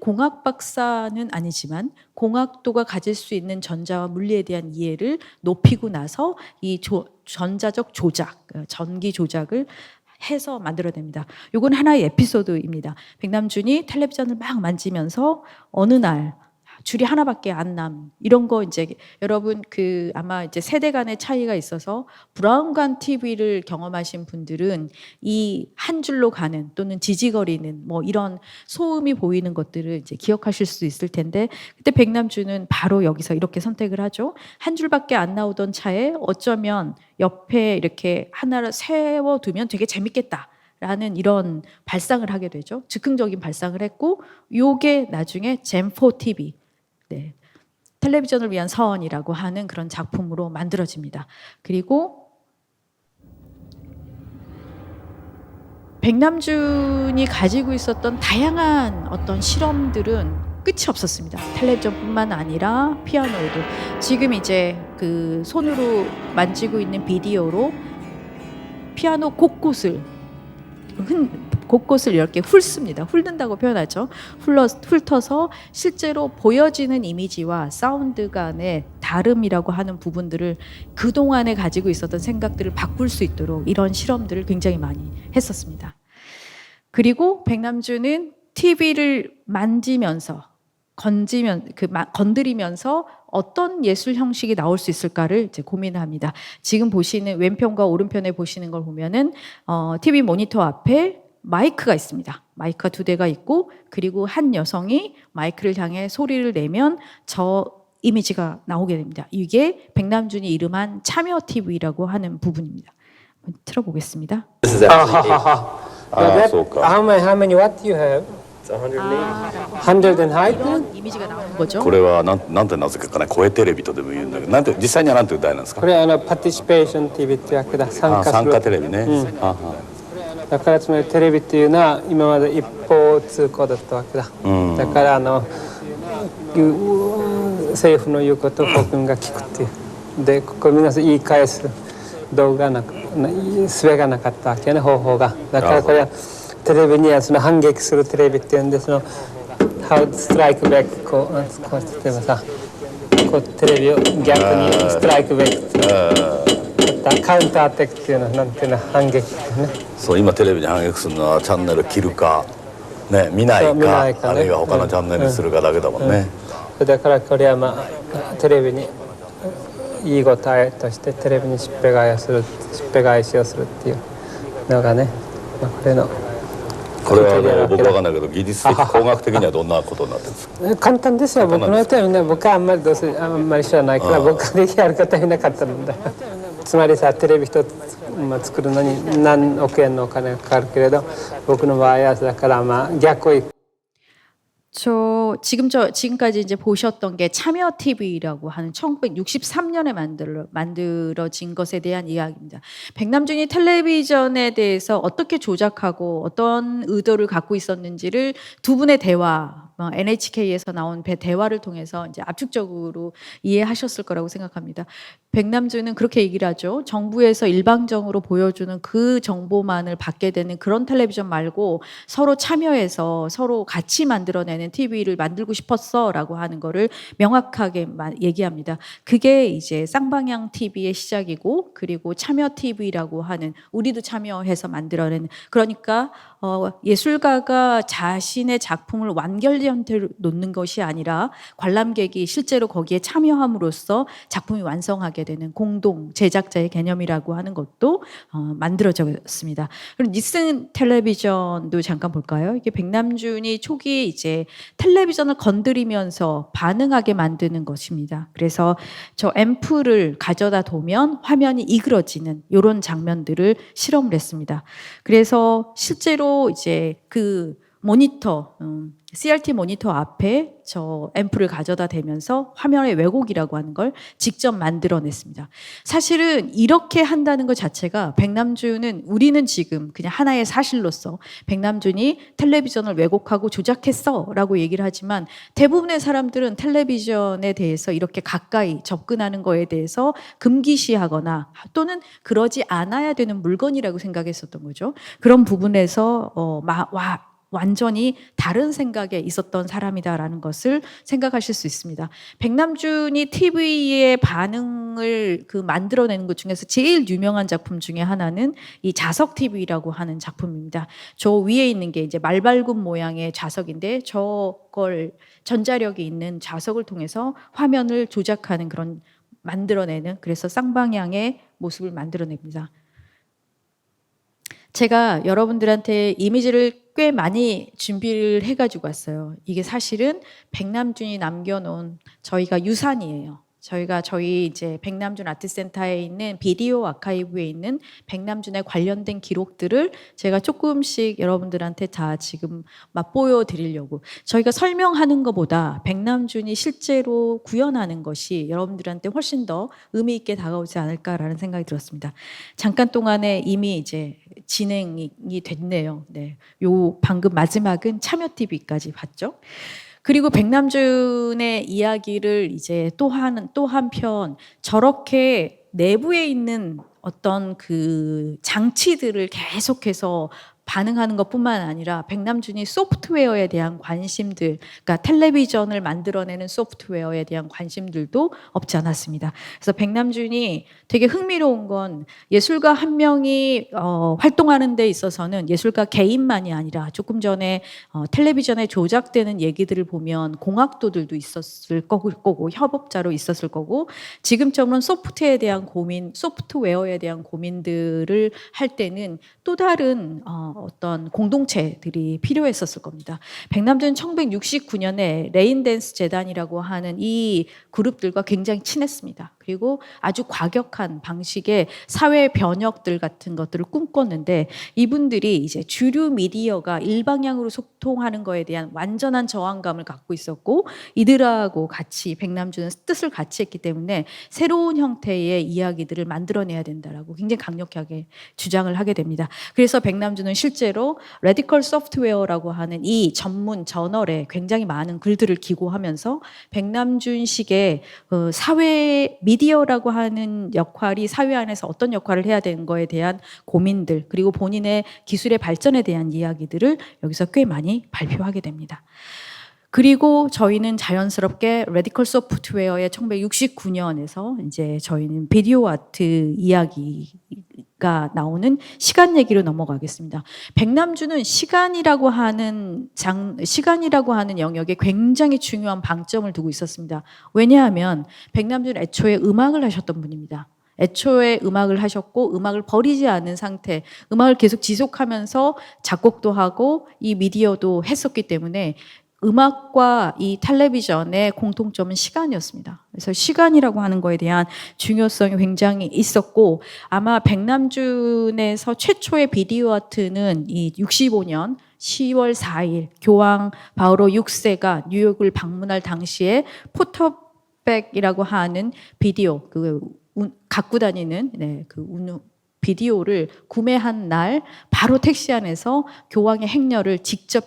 공학 박사는 아니지만 공학도가 가질 수 있는 전자와 물리에 대한 이해를 높이고 나서 이 전자적 조작, 전기 조작을 해서 만들어냅니다. 요건 하나의 에피소드입니다. 백남준이 텔레비전을 막 만지면서 어느 날 줄이 하나밖에 안 남. 이런 거 이제 여러분 그 아마 이제 세대 간의 차이가 있어서 브라운관 TV를 경험하신 분들은 이 한 줄로 가는 또는 지지거리는 뭐 이런 소음이 보이는 것들을 이제 기억하실 수 있을 텐데 그때 백남준은 바로 여기서 이렇게 선택을 하죠. 한 줄밖에 안 나오던 차에 어쩌면 옆에 이렇게 하나를 세워두면 되게 재밌겠다. 라는 이런 발상을 하게 되죠. 즉흥적인 발상을 했고 요게 나중에 잼4 TV 네, 텔레비전을 위한 서원이라고 하는 그런 작품으로 만들어집니다. 그리고 백남준이 가지고 있었던 다양한 어떤 실험들은 끝이 없었습니다. 텔레비전뿐만 아니라 피아노에도 지금 이제 그 손으로 만지고 있는 비디오로 피아노 곳곳을 이렇게 훑습니다. 훑는다고 표현하죠. 훑어서 실제로 보여지는 이미지와 사운드 간의 다름이라고 하는 부분들을 그동안에 가지고 있었던 생각들을 바꿀 수 있도록 이런 실험들을 굉장히 많이 했었습니다. 그리고 백남준은 TV를 만지면서 건드리면서 어떤 예술 형식이 나올 수 있을까를 이제 고민합니다. 지금 보시는 왼편과 오른편에 보시는 걸 보면은 TV 모니터 앞에 마이크가 있습니다. 마이크가 2대가 있고 그리고 한 여성이 마이크를 향해 소리를 내면 저 이미지가 나오게 됩니다. 이게 백남준이 이름한 참여 TV라고 하는 부분입니다. 한번 틀어보겠습니다. How many watt you have? 100 and height? 이런 이미지가 나오는 거죠. これはなんて名付けかね、声テレビとでも言うんだけど、なんて実際にはなんていう題なんですか。これパティシペーション TV って役だ。参加する。参加テレビね。だからつまりテレビっていうのは今まで一方通行だったわけだ。だから政府の言うことを国民が聞くっていう。でここ皆さん言い返す道具が術がなかったわけね、方法が。だからこれはテレビにはその反撃するテレビっていうんで、そのストライクバックこう例えばさ、こうテレビを逆にストライクバックってカウンターアタックっていうのはなんていうの反撃ってね。そう今テレビに反撃するのはチャンネル切るか、ね見ないか、あるいは他のチャンネルにするかだけだもんね。だからこれはまあテレビにいい答えとしてテレビにしっぺ返しをするっていうのがね、まあ、これの。これは僕わかんないけど技術的工学的にはどんなことになってるんですか。簡単ですよ。僕の人はみんな僕はあんまり知らないから僕ができやる方はいなかったんだ。つまりさテレビ一つ作るのに何億円のお金がかかるけれど僕の場合はだからまあ逆をいく。지금까지 이제 보셨던 게 참여 TV라고 하는 1963년에 만들어진 것에 대한 이야기입니다. 백남준이 텔레비전에 대해서 어떻게 조작하고 어떤 의도를 갖고 있었는지를 두 분의 대화, NHK에서 나온 대화를 통해서 이제 압축적으로 이해하셨을 거라고 생각합니다. 백남준은 그렇게 얘기를 하죠. 정부에서 일방적으로 보여주는 그 정보만을 받게 되는 그런 텔레비전 말고 서로 참여해서 서로 같이 만들어내는 TV를 만들고 싶었어라고 하는 거를 명확하게 얘기합니다. 그게 이제 쌍방향 TV의 시작이고 그리고 참여 TV라고 하는 우리도 참여해서 만들어내는 그러니까 예술가가 자신의 작품을 완결 형태로 놓는 것이 아니라 관람객이 실제로 거기에 참여함으로써 작품이 완성하게 되는 공동 제작자의 개념이라고 하는 것도 만들어졌습니다. 그리고 니슨 텔레비전도 잠깐 볼까요? 이게 백남준이 초기에 이제 텔레비전을 건드리면서 반응하게 만드는 것입니다. 그래서 저 앰프를 가져다 두면 화면이 이그러지는 이런 장면들을 실험을 했습니다. 그래서 실제로 이제 그 모니터, CRT 모니터 앞에 저 앰프를 가져다 대면서 화면의 왜곡이라고 하는 걸 직접 만들어냈습니다. 사실은 이렇게 한다는 것 자체가 백남준은 우리는 지금 그냥 하나의 사실로서 백남준이 텔레비전을 왜곡하고 조작했어 라고 얘기를 하지만 대부분의 사람들은 텔레비전에 대해서 이렇게 가까이 접근하는 거에 대해서 금기시하거나 또는 그러지 않아야 되는 물건이라고 생각했었던 거죠. 그런 부분에서 완전히 다른 생각에 있었던 사람이다라는 것을 생각하실 수 있습니다. 백남준이 TV에 반응을 영상을 그 만들어내는 것 중에서 제일 유명한 작품 중에 하나는 이 자석 TV라고 하는 작품입니다. 저 위에 있는 게 이제 말발굽 모양의 자석인데 저걸 전자력이 있는 자석을 통해서 화면을 조작하는 그런 만들어내는 그래서 쌍방향의 모습을 만들어냅니다. 제가 여러분들한테 이미지를 꽤 많이 준비를 해가지고 왔어요. 이게 사실은 백남준이 남겨놓은 저희가 유산이에요. 저희 이제 백남준 아트센터에 있는 비디오 아카이브에 있는 백남준에 관련된 기록들을 제가 조금씩 여러분들한테 다 지금 맛보여 드리려고 저희가 설명하는 것보다 백남준이 실제로 구현하는 것이 여러분들한테 훨씬 더 의미 있게 다가오지 않을까라는 생각이 들었습니다. 잠깐 동안에 이미 이제 진행이 됐네요. 네, 요 방금 마지막은 참여 TV까지 봤죠. 그리고 백남준의 이야기를 이제 또 한편 저렇게 내부에 있는 어떤 그 장치들을 계속해서 반응하는 것뿐만 아니라 백남준이 소프트웨어에 대한 관심들, 그러니까 텔레비전을 만들어내는 소프트웨어에 대한 관심들도 없지 않았습니다. 그래서 백남준이 되게 흥미로운 건 예술가 한 명이 활동하는 데 있어서는 예술가 개인만이 아니라 조금 전에 텔레비전에 조작되는 얘기들을 보면 공학도들도 있었을 거고 협업자로 있었을 거고 지금처럼 소프트웨어에 대한 고민들을 할 때는 또 다른 어떤 공동체들이 필요했었을 겁니다. 백남준은 1969년에 레인댄스 재단이라고 하는 이 그룹들과 굉장히 친했습니다. 그리고 아주 과격한 방식의 사회 변혁들 같은 것들을 꿈꿨는데 이분들이 이제 주류 미디어가 일방향으로 소통하는 거에 대한 완전한 저항감을 갖고 있었고 이들하고 같이 백남준은 뜻을 같이 했기 때문에 새로운 형태의 이야기들을 만들어내야 된다라고 굉장히 강력하게 주장을 하게 됩니다. 그래서 백남준은 실제로 레디컬 소프트웨어라고 하는 이 전문 저널에 굉장히 많은 글들을 기고하면서 백남준식의 사회 미디어라고 하는 역할이 사회 안에서 어떤 역할을 해야 되는 거에 대한 고민들 그리고 본인의 기술의 발전에 대한 이야기들을 여기서 꽤 많이 발표하게 됩니다. 그리고 저희는 자연스럽게 레디컬 소프트웨어의 1969년에서 이제 저희는 비디오 아트 이야기가 나오는 시간 얘기로 넘어가겠습니다. 백남준은 시간이라고 하는 영역에 굉장히 중요한 방점을 두고 있었습니다. 왜냐하면 백남준은 애초에 음악을 하셨던 분입니다. 애초에 음악을 하셨고 음악을 버리지 않은 상태, 음악을 계속 지속하면서 작곡도 하고 이 미디어도 했었기 때문에 음악과 이 텔레비전의 공통점은 시간이었습니다. 그래서 시간이라고 하는 거에 대한 중요성이 굉장히 있었고 아마 백남준에서 최초의 비디오 아트는 이 65년 10월 4일 교황 바오로 6세가 뉴욕을 방문할 당시에 포터백이라고 하는 비디오 갖고 다니는 비디오를 구매한 날 바로 택시 안에서 교황의 행렬을 직접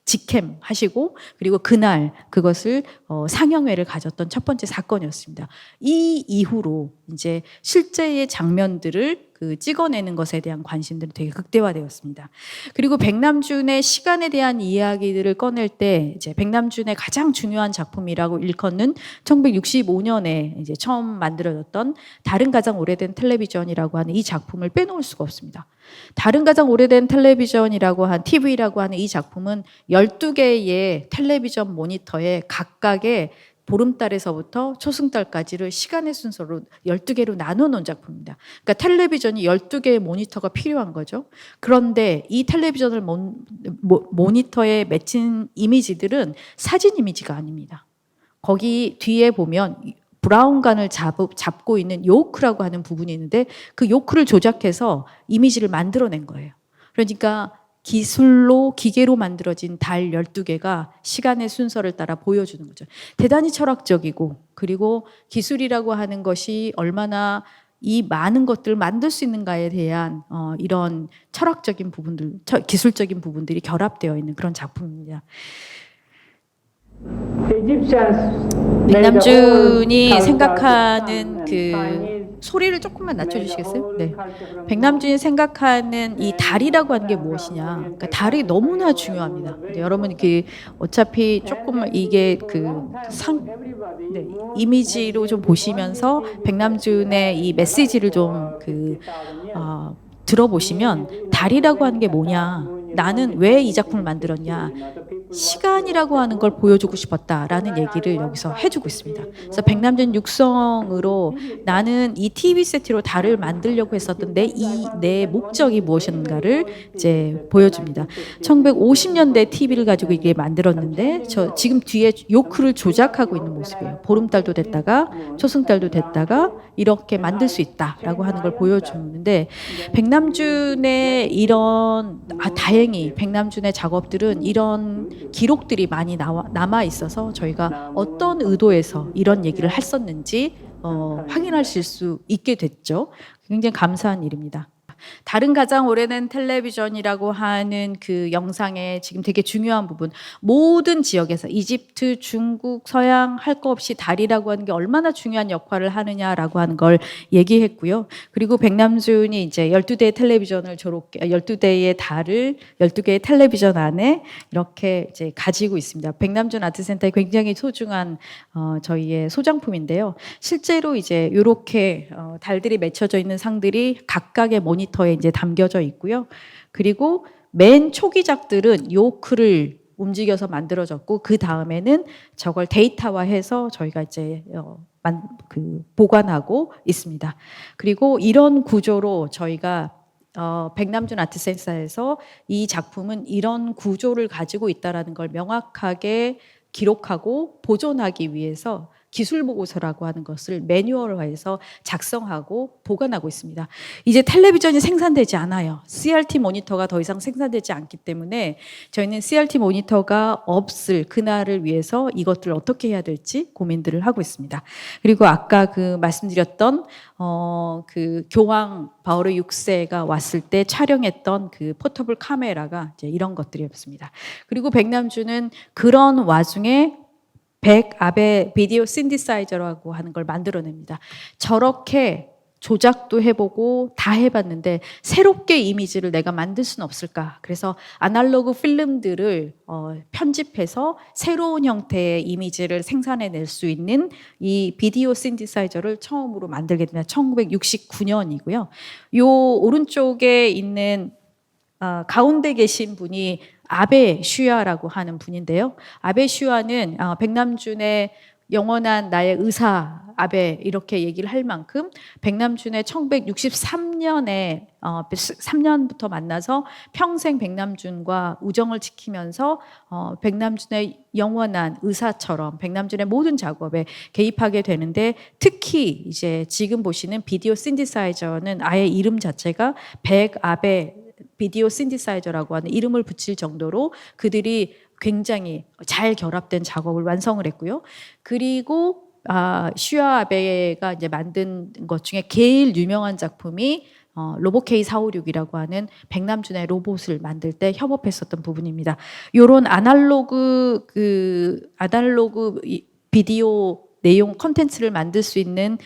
직캠하시고 그리고 그날 그것을 상영회를 가졌던 첫 번째 사건이었습니다. 이 이후로 이제 실제의 장면들을 찍어내는 것에 대한 관심들이 되게 극대화되었습니다. 그리고 백남준의 시간에 대한 이야기들을 꺼낼 때 이제 백남준의 가장 중요한 작품이라고 일컫는 1965년에 이제 처음 만들어졌던 다른 가장 오래된 텔레비전이라고 하는 이 작품을 빼놓을 수가 없습니다. 다른 가장 오래된 텔레비전이라고 한 TV라고 하는 이 작품은 12개의 텔레비전 모니터에 각각의 보름달에서부터 초승달까지를 시간의 순서로 12개로 나눠놓은 작품입니다. 그러니까 텔레비전이 12개의 모니터가 필요한 거죠. 그런데 이 텔레비전을 모니터에 맺힌 이미지들은 사진 이미지가 아닙니다. 거기 뒤에 보면 브라운관을 잡고 있는 요크라고 하는 부분이 있는데 그 요크를 조작해서 이미지를 만들어낸 거예요. 그러니까 기계로 만들어진 달 12개가 시간의 순서를 따라 보여주는 거죠. 대단히 철학적이고 그리고 기술이라고 하는 것이 얼마나 이 많은 것들을 만들 수 있는가에 대한 이런 철학적인 부분들, 기술적인 부분들이 결합되어 있는 그런 작품입니다. 백남준이 생각하는 그 소리를 조금만 낮춰주시겠어요? 네. 백남준이 생각하는 이 달이라고 하는 게 무엇이냐? 그러니까 달이 너무나 중요합니다. 여러분 어차피 조금 이게 네, 이미지로 좀 보시면서 백남준의 이 메시지를 좀 들어보시면 달이라고 하는 게 뭐냐? 나는 왜 이 작품을 만들었냐? 시간이라고 하는 걸 보여주고 싶었다라는 얘기를 여기서 해주고 있습니다. 그래서 백남준 육성으로 나는 이 TV 세트로 달을 만들려고 했었던 내 목적이 무엇인가를 이제 보여줍니다. 1950년대 TV를 가지고 이게 만들었는데 지금 뒤에 요크를 조작하고 있는 모습이에요. 보름달도 됐다가 초승달도 됐다가 이렇게 만들 수 있다라고 하는 걸 보여주는데 백남준의 이런 다행히 백남준의 작업들은 이런 기록들이 많이 남아 있어서 저희가 어떤 의도에서 이런 얘기를 했었는지 확인하실 수 있게 됐죠. 굉장히 감사한 일입니다. 다른 가장 오래된 텔레비전이라고 하는 그 영상의 지금 되게 중요한 부분, 모든 지역에서 이집트, 중국, 서양 할 거 없이 달이라고 하는 게 얼마나 중요한 역할을 하느냐라고 하는 걸 얘기했고요. 그리고 백남준이 이제 12대의 텔레비전을 12대의 달을 12개의 텔레비전 안에 이렇게 이제 가지고 있습니다. 백남준 아트센터의 굉장히 소중한 저희의 소장품인데요. 실제로 이제 이렇게 달들이 맺혀져 있는 상들이 각각의 모니터에 이제 담겨져 있고요. 그리고 맨 초기작들은 요크를 움직여서 만들어졌고 그 다음에는 저걸 데이터화해서 저희가 이제 보관하고 있습니다. 그리고 이런 구조로 저희가 백남준 아트센터에서 이 작품은 이런 구조를 가지고 있다라는 걸 명확하게 기록하고 보존하기 위해서 기술보고서라고 하는 것을 매뉴얼화해서 작성하고 보관하고 있습니다. 이제 텔레비전이 생산되지 않아요. CRT 모니터가 더 이상 생산되지 않기 때문에 저희는 CRT 모니터가 없을 그날을 위해서 이것들을 어떻게 해야 될지 고민들을 하고 있습니다. 그리고 아까 말씀드렸던 그 교황 바오르 6세가 왔을 때 촬영했던 그 포터블 카메라가 이제 이런 것들이었습니다. 그리고 백남준은 그런 와중에 100압의 비디오 신디사이저라고 하는 걸 만들어냅니다. 저렇게 조작도 해보고 다 해봤는데 새롭게 이미지를 내가 만들 수는 없을까? 그래서 아날로그 필름들을 편집해서 새로운 형태의 이미지를 생산해낼 수 있는 이 비디오 신디사이저를 처음으로 만들게 됩니다. 1969년이고요. 요 오른쪽에 있는 가운데 계신 분이 아베 슈야라고 하는 분인데요. 아베 슈야는 백남준의 영원한 나의 의사 아베 이렇게 얘기를 할 만큼 백남준의 1963년에 3년부터 만나서 평생 백남준과 우정을 지키면서 백남준의 영원한 의사처럼 백남준의 모든 작업에 개입하게 되는데 특히 이제 지금 보시는 비디오 신디사이저는 아예 이름 자체가 100압의 비디오 신디사이저라고 하는 이름을 붙일 정도로 그들이 굉장히 잘 결합된 작업을 완성을 했고요. 그리고 슈야 아베가 이제 만든 것 중에 제일 유명한 작품이 로봇 K456이라고 하는 백남준의 로봇을 만들 때 협업했었던 부분입니다. 이런 아날로그 비디오 내용 컨텐츠를 만들 수 있는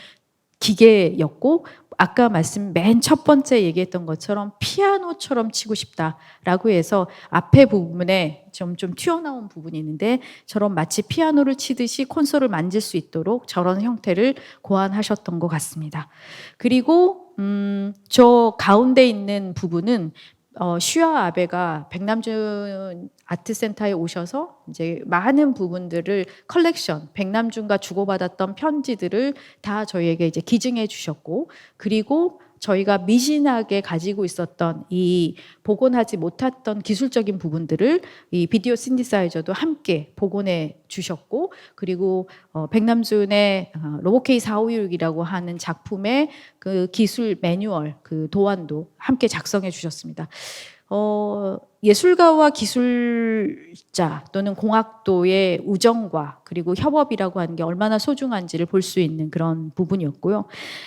기계였고 아까 맨 첫 번째 얘기했던 것처럼 피아노처럼 치고 싶다라고 해서 앞에 부분에 좀 튀어나온 부분이 있는데 저런 마치 피아노를 치듯이 콘솔을 만질 수 있도록 저런 형태를 고안하셨던 것 같습니다. 그리고 저 가운데 있는 부분은 슈야 아베가 백남준 아트센터에 오셔서 이제 많은 부분들을 컬렉션, 백남준과 주고받았던 편지들을 다 저희에게 이제 기증해 주셨고, 그리고 저희가 미진하게 가지고 있었던 이 복원하지 못했던 기술적인 부분들을 이 비디오 신디사이저도 함께 복원해 주셨고, 그리고 백남준의 로봇 K456이라고 하는 작품의 그 기술 매뉴얼, 그 도안도 함께 작성해 주셨습니다. 예술가와 기술자 또는 공학도의 우정과 그리고 협업이라고 하는 게 얼마나 소중한지를 볼 수 있는 그런 부분이었고요.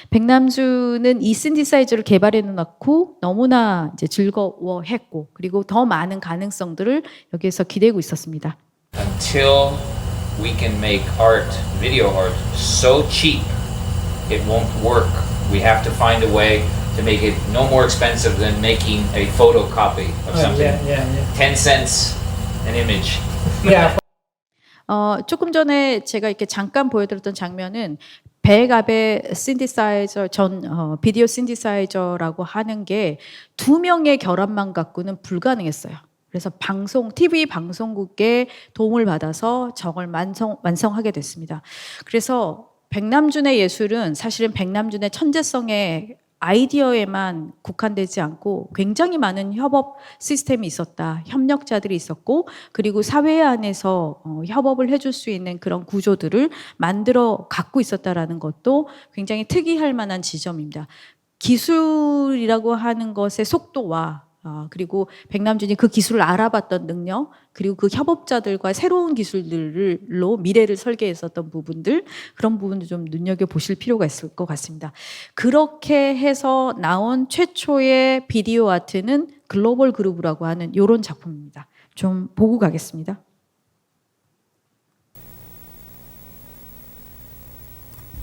백남준은 이 신디사이저를 개발해 놓고 너무나 이제 즐거워했고 그리고 더 많은 가능성들을 여기에서 기대고 있었습니다. Until we can make art, video art, so cheap it won't work We have to find a way to make it no more expensive than making a photocopy of something. 10 cents an image. 조금 전에 제가 이렇게 잠깐 보여드렸던 장면은 백압의 신디사이저 비디오 신디사이저라고 하는 게 2명의 결합만 갖고는 불가능했어요. 그래서 TV 방송국의 도움을 받아서 저걸 완성하게 됐습니다. 그래서 백남준의 예술은 사실은 백남준의 천재성의 아이디어에만 국한되지 않고 굉장히 많은 협업 시스템이 있었다. 협력자들이 있었고 그리고 사회 안에서 협업을 해줄 수 있는 그런 구조들을 만들어 갖고 있었다라는 것도 굉장히 특이할 만한 지점입니다. 기술이라고 하는 것의 속도와 그리고 백남준이 그 기술을 알아봤던 능력 그리고 그 협업자들과 새로운 기술들로 미래를 설계했었던 부분들 그런 부분도 좀 눈여겨보실 필요가 있을 것 같습니다. 그렇게 해서 나온 최초의 비디오 아트는 글로벌 그루브라고 하는 이런 작품입니다. 좀 보고 가겠습니다.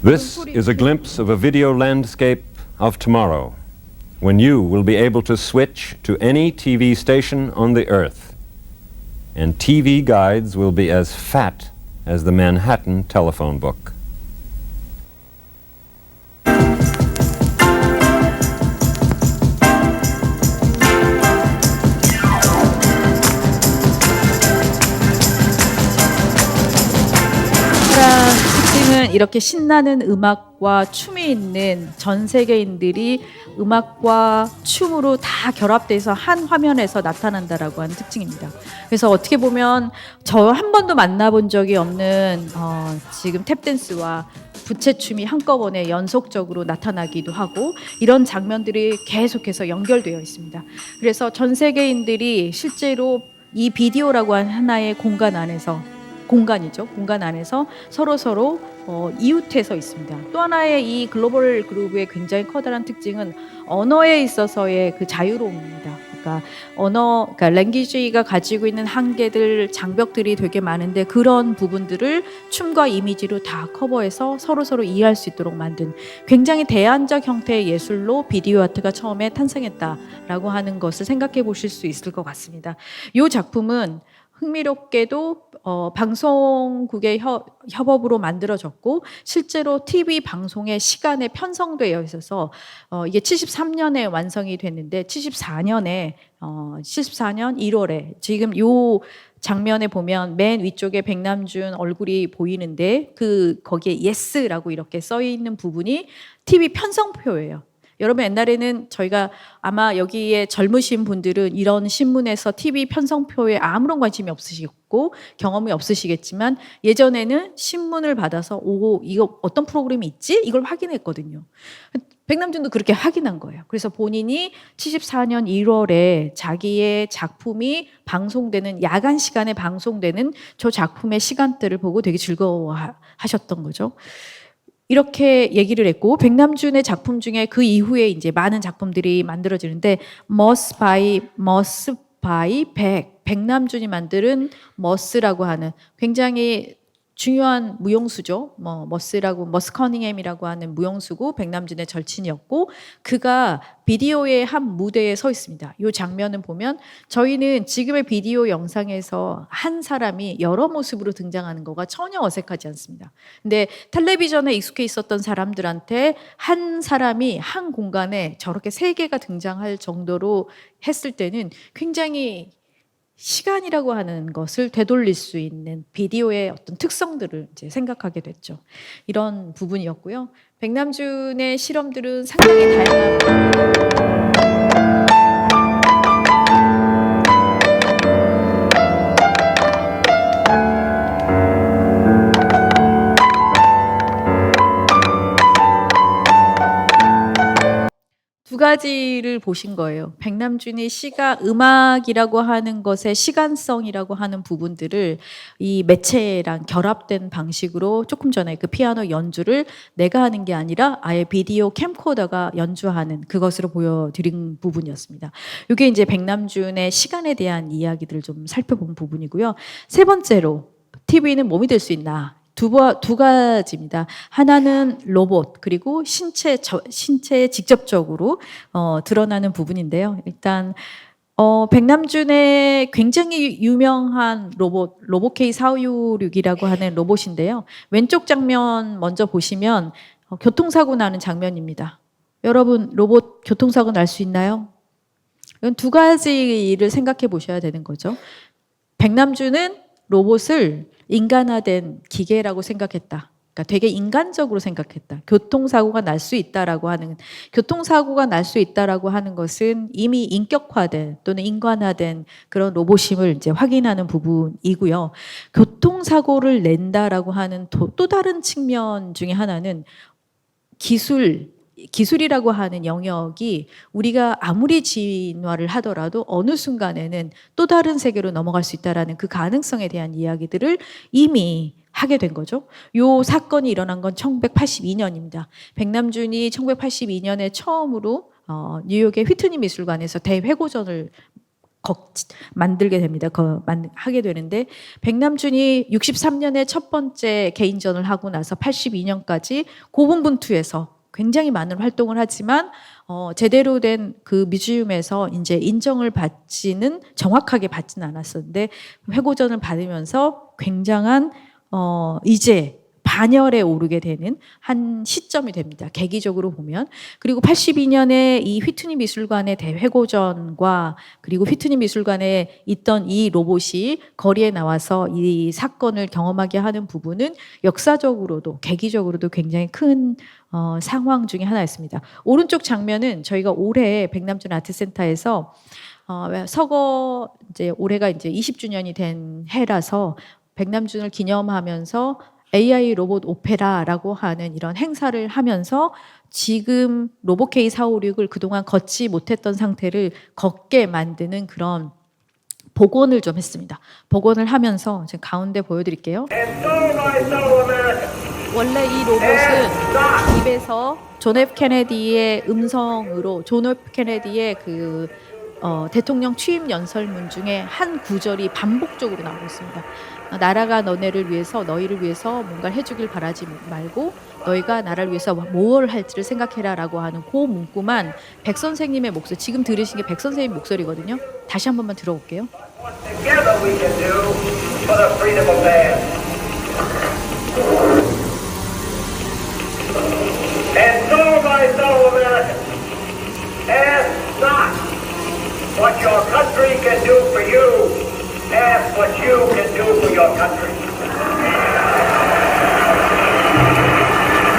This is a glimpse of a video landscape of tomorrow, when you will be able to switch to any TV station on the earth, and TV guides will be as fat as the Manhattan telephone book. 특징은 이렇게 신나는 음악과 춤이 있는 전 세계인들이 음악과 춤으로 다 결합돼서 한 화면에서 나타난다라고 하는 특징입니다. 그래서 어떻게 보면 저 한 번도 만나본 적이 없는 지금 탭댄스와 부채춤이 한꺼번에 연속적으로 나타나기도 하고 이런 장면들이 계속해서 연결되어 있습니다. 그래서 전 세계인들이 실제로 이 비디오라고 하는 하나의 공간 안에서 공간 안에서 서로 이웃해서 있습니다. 또 하나의 이 글로벌 그룹의 굉장히 커다란 특징은 언어에 있어서의 그 자유로움입니다. 그러니까 랭귀지가 가지고 있는 한계들, 장벽들이 되게 많은데 그런 부분들을 춤과 이미지로 다 커버해서 서로 이해할 수 있도록 만든 굉장히 대안적 형태의 예술로 비디오 아트가 처음에 탄생했다라고 하는 것을 생각해 보실 수 있을 것 같습니다. 이 작품은 흥미롭게도 방송국의 협업으로 만들어졌고 실제로 TV 방송의 시간에 편성되어 있어서 이게 73년에 완성이 됐는데 74년 1월에 지금 요 장면에 보면 맨 위쪽에 백남준 얼굴이 보이는데 거기에 예스라고 이렇게 써 있는 부분이 TV 편성표예요. 여러분 옛날에는 저희가 아마 여기에 젊으신 분들은 이런 신문에서 TV 편성표에 아무런 관심이 없으시고 경험이 없으시겠지만 예전에는 신문을 받아서 이거 어떤 프로그램이 있지? 이걸 확인했거든요. 백남준도 그렇게 확인한 거예요. 그래서 본인이 74년 1월에 자기의 작품이 방송되는 야간 시간에 방송되는 저 작품의 시간대를 보고 되게 즐거워하셨던 거죠. 이렇게 얘기를 했고 백남준의 작품 중에 그 이후에 이제 많은 작품들이 만들어지는데 Must by 백남준이 만드는 머스라고 하는 굉장히 중요한 무용수죠. 머스 커닝햄이라고 하는 무용수고 백남준의 절친이었고 그가 비디오의 한 무대에 서 있습니다. 이 장면을 보면 저희는 지금의 비디오 영상에서 한 사람이 여러 모습으로 등장하는 거가 전혀 어색하지 않습니다. 근데 텔레비전에 익숙해 있었던 사람들한테 한 사람이 한 공간에 저렇게 3개가 등장할 정도로 했을 때는 굉장히 시간이라고 하는 것을 되돌릴 수 있는 비디오의 어떤 특성들을 이제 생각하게 됐죠. 이런 부분이었고요. 백남준의 실험들은 상당히 다양합니다. 두 가지를 보신 거예요. 백남준이 음악이라고 하는 것의 시간성이라고 하는 부분들을 이 매체랑 결합된 방식으로 조금 전에 그 피아노 연주를 내가 하는 게 아니라 아예 비디오 캠코더가 연주하는 그것으로 보여드린 부분이었습니다. 이게 이제 백남준의 시간에 대한 이야기들을 좀 살펴본 부분이고요. 세 번째로 TV는 몸이 될 수 있나? 두 가지입니다. 하나는 로봇, 그리고 신체에 직접적으로 드러나는 부분인데요. 일단 백남준의 굉장히 유명한 로봇 K456이라고 하는 로봇인데요. 왼쪽 장면 먼저 보시면 교통사고 나는 장면입니다. 여러분, 로봇 교통사고 날 수 있나요? 이건 두 가지를 생각해 보셔야 되는 거죠. 백남준은 로봇을 인간화된 기계라고 생각했다. 그러니까 되게 인간적으로 생각했다. 교통사고가 날 수 있다라고 하는 것은 이미 인격화된 또는 인간화된 그런 로봇임을 이제 확인하는 부분이고요. 교통사고를 낸다라고 하는 또 다른 측면 중에 하나는 기술이라고 하는 영역이 우리가 아무리 진화를 하더라도 어느 순간에는 또 다른 세계로 넘어갈 수 있다라는 그 가능성에 대한 이야기들을 이미 하게 된 거죠. 요 사건이 일어난 건 1982년입니다. 백남준이 1982년에 처음으로 뉴욕의 휘트니 미술관에서 대회고전을 만들게 됩니다. 하게 되는데 백남준이 63년에 첫 번째 개인전을 하고 나서 82년까지 고분분투에서 굉장히 많은 활동을 하지만 제대로 된 그 뮤지엄에서 이제 인정을 정확하게 받지는 않았었는데 회고전을 받으면서 굉장한 이제 반열에 오르게 되는 한 시점이 됩니다. 계기적으로 보면. 그리고 82년에 이 휘트니 미술관의 대회고전과 그리고 휘트니 미술관에 있던 이 로봇이 거리에 나와서 이 사건을 경험하게 하는 부분은 역사적으로도 계기적으로도 굉장히 큰 상황 중에 하나였습니다. 오른쪽 장면은 저희가 올해 백남준 아트센터에서 이제 올해가 이제 20주년이 된 해라서 백남준을 기념하면서 AI 로봇 오페라라고 하는 이런 행사를 하면서 지금 로봇 K456을 그동안 걷지 못했던 상태를 걷게 만드는 그런 복원을 좀 했습니다. 복원을 하면서 제가 가운데 보여드릴게요. 원래 이 로봇은 입에서 존 F 케네디의 음성으로 존 F 케네디의 대통령 취임 연설문 중에 한 구절이 반복적으로 나오고 있습니다. 나라가 너희를 위해서 뭔가를 해주길 바라지 말고 너희가 나라를 위해서 뭘 할지를 생각해라라고 하는 그 문구만 백 선생님의 목소리, 지금 들으신 게 백 선생님 목소리거든요. 다시 한 번만 들어볼게요. What your country can do for you, ask what you can do for your country.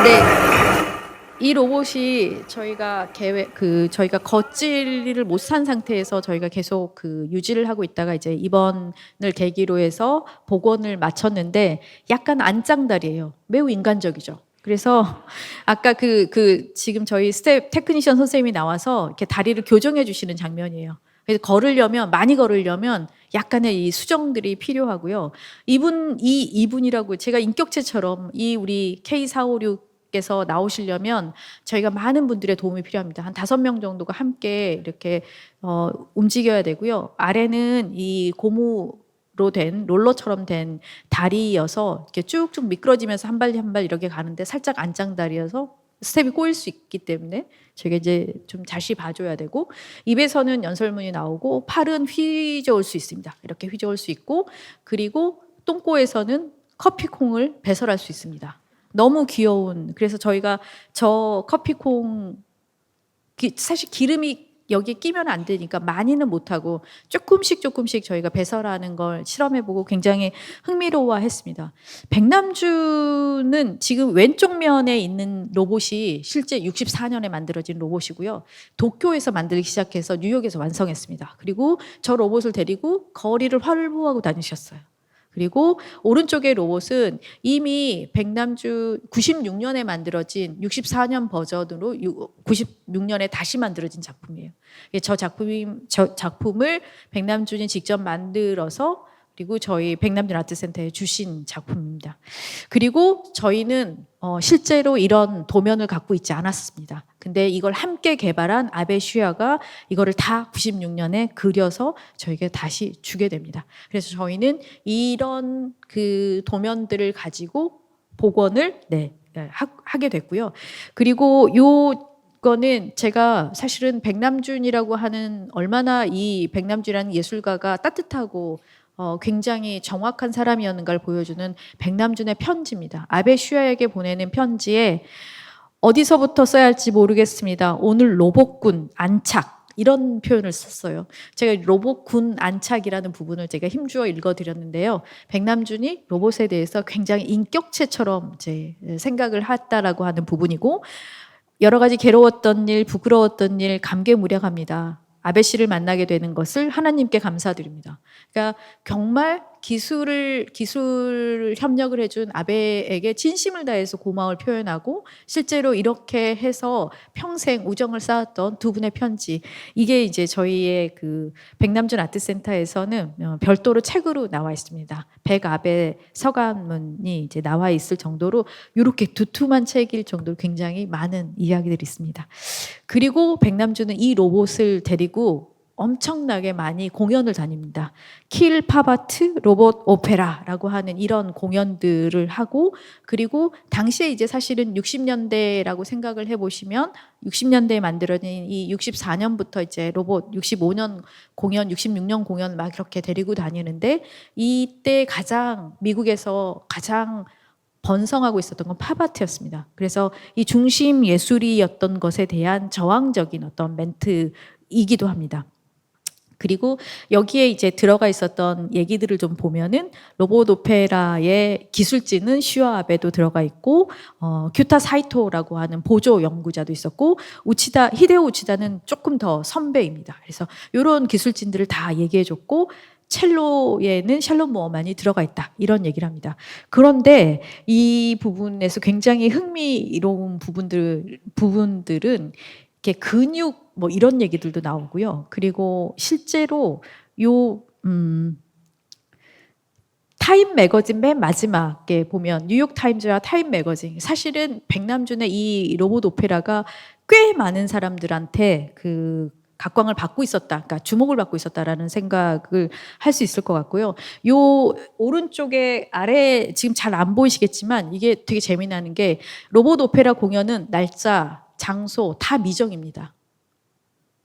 네, 이 로봇이 저희가 저희가 걷지를 못한 상태에서 저희가 계속 유지를 하고 있다가 이제 이번을 계기로 해서 복원을 마쳤는데 약간 안짱다리예요. 매우 인간적이죠. 그래서 아까 지금 저희 테크니션 선생님이 나와서 이렇게 다리를 교정해 주시는 장면이에요. 그래서 많이 걸으려면 약간의 이 수정들이 필요하고요. 이분이라고 제가 인격체처럼 우리 K456에서 나오시려면 저희가 많은 분들의 도움이 필요합니다. 한 5명 정도가 함께 이렇게 움직여야 되고요. 아래는 이 고무로 된 롤러처럼 된 다리여서 이렇게 쭉쭉 미끄러지면서 한 발 한 발 이렇게 가는데 살짝 안짱다리여서 스텝이 꼬일 수 있기 때문에 저게 이제 좀 다시 봐줘야 되고, 입에서는 연설문이 나오고 팔은 휘저을 수 있습니다. 이렇게 휘저을 수 있고, 그리고 똥꼬에서는 커피콩을 배설할 수 있습니다. 너무 귀여운. 그래서 저희가 저 커피콩 사실 기름이 여기에 끼면 안 되니까 많이는 못하고 조금씩 저희가 배설하는 걸 실험해보고 굉장히 흥미로워했습니다. 백남준은 지금 왼쪽 면에 있는 로봇이 실제 64년에 만들어진 로봇이고요. 도쿄에서 만들기 시작해서 뉴욕에서 완성했습니다. 그리고 저 로봇을 데리고 거리를 활보하고 다니셨어요. 그리고 오른쪽의 로봇은 이미 백남준 96년에 만들어진 64년 버전으로 96년에 다시 만들어진 작품이에요. 저 작품을 백남준이 직접 만들어서 그리고 저희 백남준 아트센터에 주신 작품입니다. 그리고 저희는 실제로 이런 도면을 갖고 있지 않았습니다. 근데 이걸 함께 개발한 아베 슈야가 이거를 다 96년에 그려서 저에게 다시 주게 됩니다. 그래서 저희는 이런 도면들을 가지고 복원을 하게 됐고요. 그리고 요거는 제가 사실은 백남준이라고 하는 얼마나 이 백남준이라는 예술가가 따뜻하고 굉장히 정확한 사람이었는가를 보여주는 백남준의 편지입니다. 아베 슈아에게 보내는 편지에 어디서부터 써야 할지 모르겠습니다. 오늘 로봇군 안착 이런 표현을 썼어요. 제가 로봇군 안착이라는 부분을 제가 힘주어 읽어드렸는데요. 백남준이 로봇에 대해서 굉장히 인격체처럼 제 생각을 했다라고 하는 부분이고 여러 가지 괴로웠던 일, 부끄러웠던 일 감개무량합니다. 아베 씨를 만나게 되는 것을 하나님께 감사드립니다. 그러니까 정말 기술 협력을 해준 아베에게 진심을 다해서 고마움을 표현하고 실제로 이렇게 해서 평생 우정을 쌓았던 두 분의 편지 이게 이제 저희의 그 백남준 아트센터에서는 별도로 책으로 나와 있습니다. 백아베 서간문이 이제 나와 있을 정도로 이렇게 두툼한 책일 정도로 굉장히 많은 이야기들이 있습니다. 그리고 백남준은 이 로봇을 데리고 엄청나게 많이 공연을 다닙니다. 킬 파바트 로봇 오페라라고 하는 이런 공연들을 하고 그리고 당시에 이제 사실은 60년대라고 생각을 해보시면 60년대에 만들어진 이 64년부터 이제 로봇 65년 공연, 66년 공연 막 이렇게 데리고 다니는데 이때 미국에서 가장 번성하고 있었던 건 팝아트였습니다. 그래서 이 중심 예술이었던 것에 대한 저항적인 어떤 멘트이기도 합니다. 그리고 여기에 이제 들어가 있었던 얘기들을 좀 보면은 로봇 오페라의 기술진은 슈아 아베도 들어가 있고 규타 사이토라고 하는 보조 연구자도 있었고 히데오 우치다는 조금 더 선배입니다. 그래서 이런 기술진들을 다 얘기해 줬고 첼로에는 샬롬 무어만이 들어가 있다. 이런 얘기를 합니다. 그런데 이 부분에서 굉장히 흥미로운 부분들은 이렇게 근육 뭐 이런 얘기들도 나오고요. 그리고 실제로 타임 매거진 맨 마지막에 보면 뉴욕 타임즈와 타임 매거진 사실은 백남준의 이 로봇 오페라가 꽤 많은 사람들한테 그 각광을 받고 있었다, 그러니까 주목을 받고 있었다라는 생각을 할 수 있을 것 같고요. 요 오른쪽에 아래 지금 잘 안 보이시겠지만 이게 되게 재미나는 게 로봇 오페라 공연은 날짜, 장소 다 미정입니다.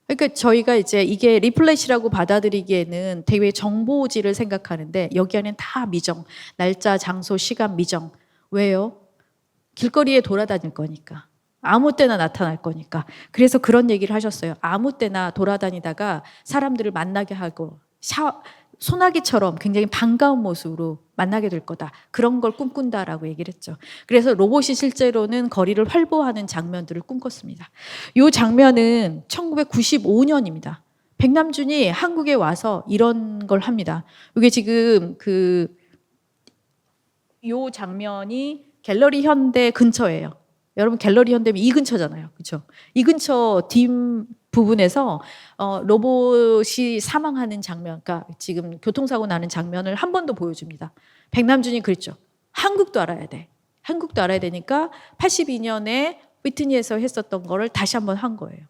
그러니까 저희가 이제 이게 리플렛이라고 받아들이기에는 되게 정보지를 생각하는데 여기 안에는 다 미정, 날짜, 장소, 시간 미정. 왜요? 길거리에 돌아다닐 거니까. 아무 때나 나타날 거니까. 그래서 그런 얘기를 하셨어요. 아무 때나 돌아다니다가 사람들을 만나게 하고 소나기처럼 굉장히 반가운 모습으로 만나게 될 거다. 그런 걸 꿈꾼다라고 얘기를 했죠. 그래서 로봇이 실제로는 거리를 활보하는 장면들을 꿈꿨습니다. 이 장면은 1995년입니다. 백남준이 한국에 와서 이런 걸 합니다. 이게 지금 이 장면이 갤러리 현대 근처예요. 여러분 갤러리 현대면 이 근처잖아요. 그렇죠? 이 근처 뒷 부분에서 로봇이 사망하는 장면, 그러니까 지금 교통사고 나는 장면을 한 번 더 보여줍니다. 백남준이 그랬죠. 한국도 알아야 돼. 한국도 알아야 되니까 82년에 위트니에서 했었던 거를 다시 한번 한 거예요.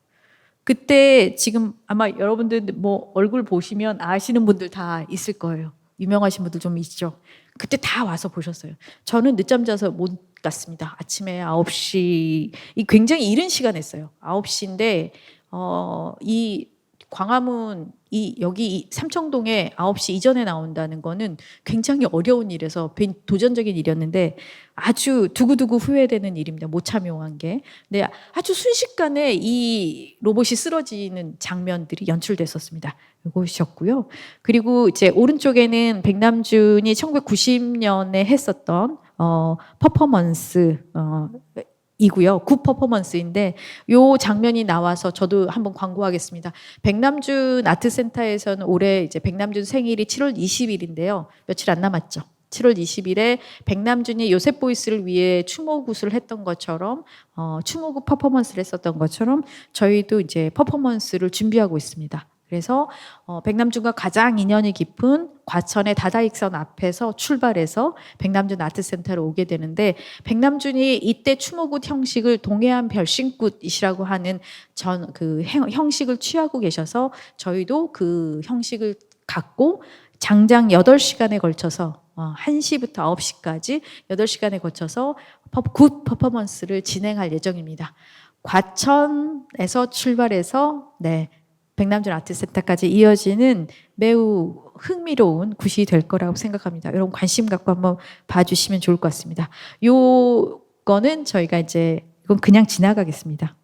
그때 지금 아마 여러분들 뭐 얼굴 보시면 아시는 분들 다 있을 거예요. 유명하신 분들 좀 있죠. 그때 다 와서 보셨어요. 저는 늦잠 자서 못 갔습니다. 아침에 9시, 굉장히 이른 시간에 했어요. 9시인데 이 광화문 여기 삼청동에 9시 이전에 나온다는 거는 굉장히 어려운 일에서 도전적인 일이었는데 아주 두고두고 후회되는 일입니다. 못 참여한 게. 근데 아주 순식간에 이 로봇이 쓰러지는 장면들이 연출됐었습니다. 이것이었고요. 그리고 이제 오른쪽에는 백남준이 1990년에 했었던 퍼포먼스 이고요. 굿 퍼포먼스인데 요 장면이 나와서 저도 한번 광고하겠습니다. 백남준 아트센터에서는 올해 이제 백남준 생일이 7월 20일인데요. 며칠 안 남았죠. 7월 20일에 백남준이 요셉 보이스를 위해 추모굿을 했던 것처럼 추모굿 퍼포먼스를 했었던 것처럼 저희도 이제 퍼포먼스를 준비하고 있습니다. 그래서 백남준과 가장 인연이 깊은 과천의 다다익선 앞에서 출발해서 백남준 아트센터로 오게 되는데 백남준이 이때 추모굿 형식을 동해안 별신굿이라고 하는 형식을 취하고 계셔서 저희도 그 형식을 갖고 장장 8시간에 걸쳐서 1시부터 9시까지 8시간에 걸쳐서 굿 퍼포먼스를 진행할 예정입니다. 과천에서 출발해서 백남준 아트센터까지 이어지는 매우 흥미로운 굿이 될 거라고 생각합니다. 여러분 관심 갖고 한번 봐주시면 좋을 것 같습니다. 요거는 저희가 이건 그냥 지나가겠습니다.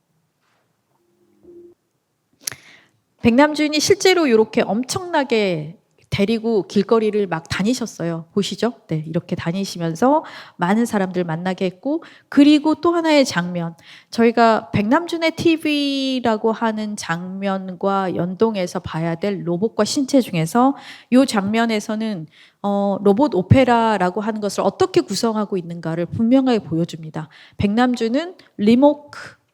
백남준이 실제로 이렇게 엄청나게 데리고 길거리를 막 다니셨어요. 보시죠? 네, 이렇게 다니시면서 많은 사람들 만나게 했고, 그리고 또 하나의 장면, 저희가 백남준의 TV라고 하는 장면과 연동해서 봐야 될 로봇과 신체 중에서 이 장면에서는 로봇 오페라라고 하는 것을 어떻게 구성하고 있는가를 분명하게 보여줍니다. 백남준은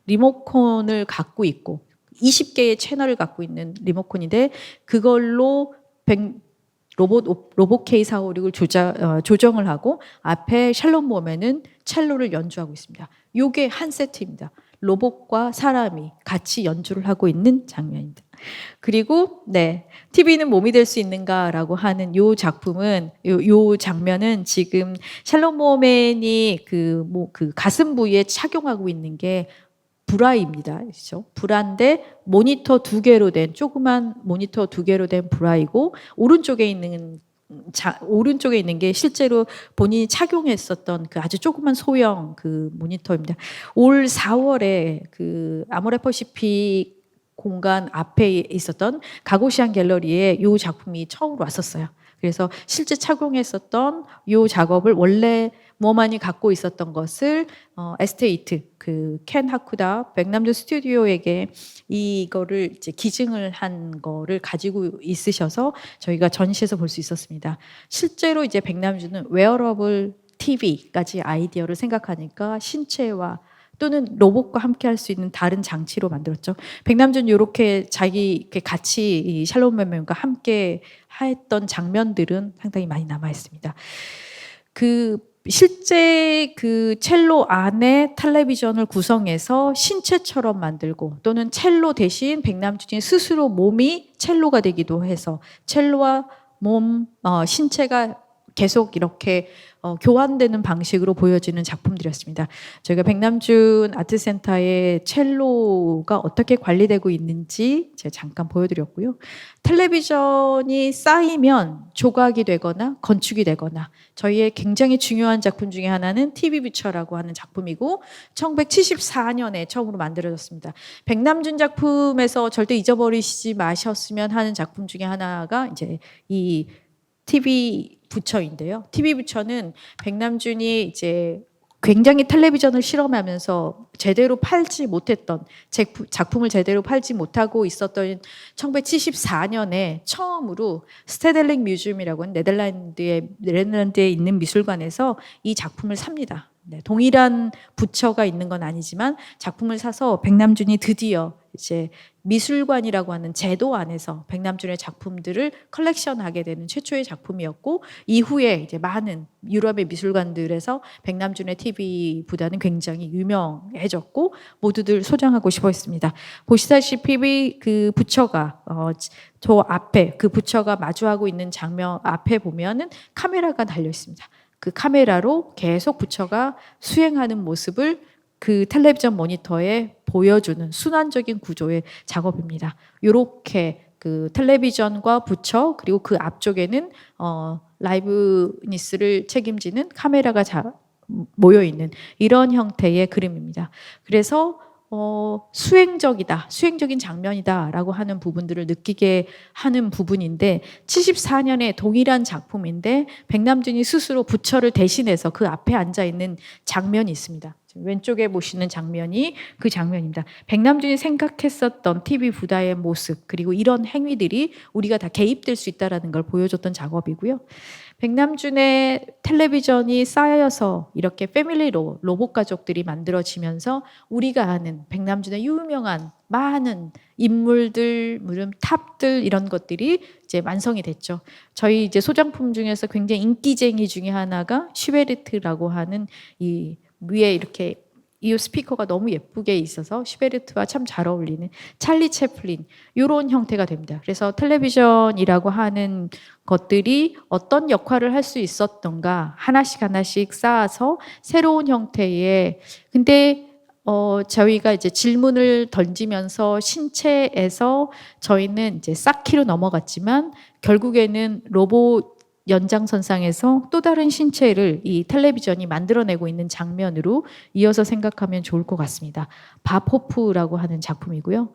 리모컨을 갖고 있고 20개의 채널을 갖고 있는 리모컨인데 그걸로 로봇 K456을 조정을 하고 앞에 샬롬 몸에는 첼로를 연주하고 있습니다. 요게 한 세트입니다. 로봇과 사람이 같이 연주를 하고 있는 장면입니다. 그리고 TV는 몸이 될 수 있는가라고 하는 요 작품은 요 장면은 지금 샬롬 모멘이 그 가슴 부위에 착용하고 있는 게 브라입니다. 그렇죠? 브라인데 모니터 2개로 된 조그만 모니터 2개로 된 브라이고 오른쪽에 있는 게 실제로 본인이 착용했었던 그 아주 조그만 소형 그 모니터입니다. 올 4월에 그 아모레퍼시픽 공간 앞에 있었던 가고시안 갤러리에 이 작품이 처음으로 왔었어요. 그래서 실제 착용했었던 이 작업을 원래 모만이 갖고 있었던 것을 에스테이트 그 켄 하쿠다 백남준 스튜디오에게 이거를 이제 기증을 한 거를 가지고 있으셔서 저희가 전시에서 볼 수 있었습니다. 실제로 이제 백남준은 웨어러블 TV까지 아이디어를 생각하니까 신체와 또는 로봇과 함께 할 수 있는 다른 장치로 만들었죠. 백남준 이렇게 이렇게 같이 이 샬롬 멤버과 함께 했던 장면들은 상당히 많이 남아 있습니다. 실제 그 첼로 안에 텔레비전을 구성해서 신체처럼 만들고 또는 첼로 대신 백남준이 스스로 몸이 첼로가 되기도 해서 첼로와 신체가 계속 이렇게 교환되는 방식으로 보여지는 작품들이었습니다. 저희가 백남준 아트센터의 첼로가 어떻게 관리되고 있는지 제가 잠깐 보여드렸고요. 텔레비전이 쌓이면 조각이 되거나 건축이 되거나 저희의 굉장히 중요한 작품 중에 하나는 TV 뷰처라고 하는 작품이고 1974년에 처음으로 만들어졌습니다. 백남준 작품에서 절대 잊어버리시지 마셨으면 하는 작품 중에 하나가 이제 이 TV 부처인데요. TV 부처는 백남준이 이제 굉장히 텔레비전을 실험하면서 제대로 팔지 못했던 작품을 제대로 팔지 못하고 있었던 1974년에 처음으로 스테델링 뮤지엄이라고 하는 네덜란드에 있는 미술관에서 이 작품을 삽니다. 동일한 부처가 있는 건 아니지만 작품을 사서 백남준이 드디어 이제 미술관이라고 하는 제도 안에서 백남준의 작품들을 컬렉션하게 되는 최초의 작품이었고 이후에 이제 많은 유럽의 미술관들에서 백남준의 TV 부단은 굉장히 유명해졌고 모두들 소장하고 싶어 했습니다. 보시다시피 그 부처가 저 앞에 그 부처가 마주하고 있는 장면 앞에 보면은 카메라가 달려 있습니다. 그 카메라로 계속 부처가 수행하는 모습을 그 텔레비전 모니터에 보여주는 순환적인 구조의 작업입니다. 이렇게 그 텔레비전과 부처 그리고 그 앞쪽에는 라이브니스를 책임지는 카메라가 모여 있는 이런 형태의 그림입니다. 그래서 수행적인 장면이다라고 하는 부분들을 느끼게 하는 부분인데 74년에 동일한 작품인데 백남준이 스스로 부처를 대신해서 그 앞에 앉아 있는 장면이 있습니다. 왼쪽에 보시는 장면이 그 장면입니다. 백남준이 생각했었던 TV 부다의 모습 그리고 이런 행위들이 우리가 다 개입될 수 있다는 걸 보여줬던 작업이고요. 백남준의 텔레비전이 쌓여서 이렇게 패밀리로 로봇 가족들이 만들어지면서 우리가 아는 백남준의 유명한 많은 인물들, 탑들 이런 것들이 이제 완성이 됐죠. 저희 이제 소장품 중에서 굉장히 인기쟁이 중에 하나가 슈베르트라고 하는 이 위에 이렇게 이 스피커가 너무 예쁘게 있어서 슈베르트와 참 잘 어울리는 찰리 채플린 이런 형태가 됩니다. 그래서 텔레비전이라고 하는 것들이 어떤 역할을 할 수 있었던가 하나씩 쌓아서 새로운 형태의 근데 저희가 이제 질문을 던지면서 신체에서 저희는 이제 쌓기로 넘어갔지만 결국에는 로봇 연장선상에서 또 다른 신체를 이 텔레비전이 만들어내고 있는 장면으로 이어서 생각하면 좋을 것 같습니다. 밥 호프라고 하는 작품이고요.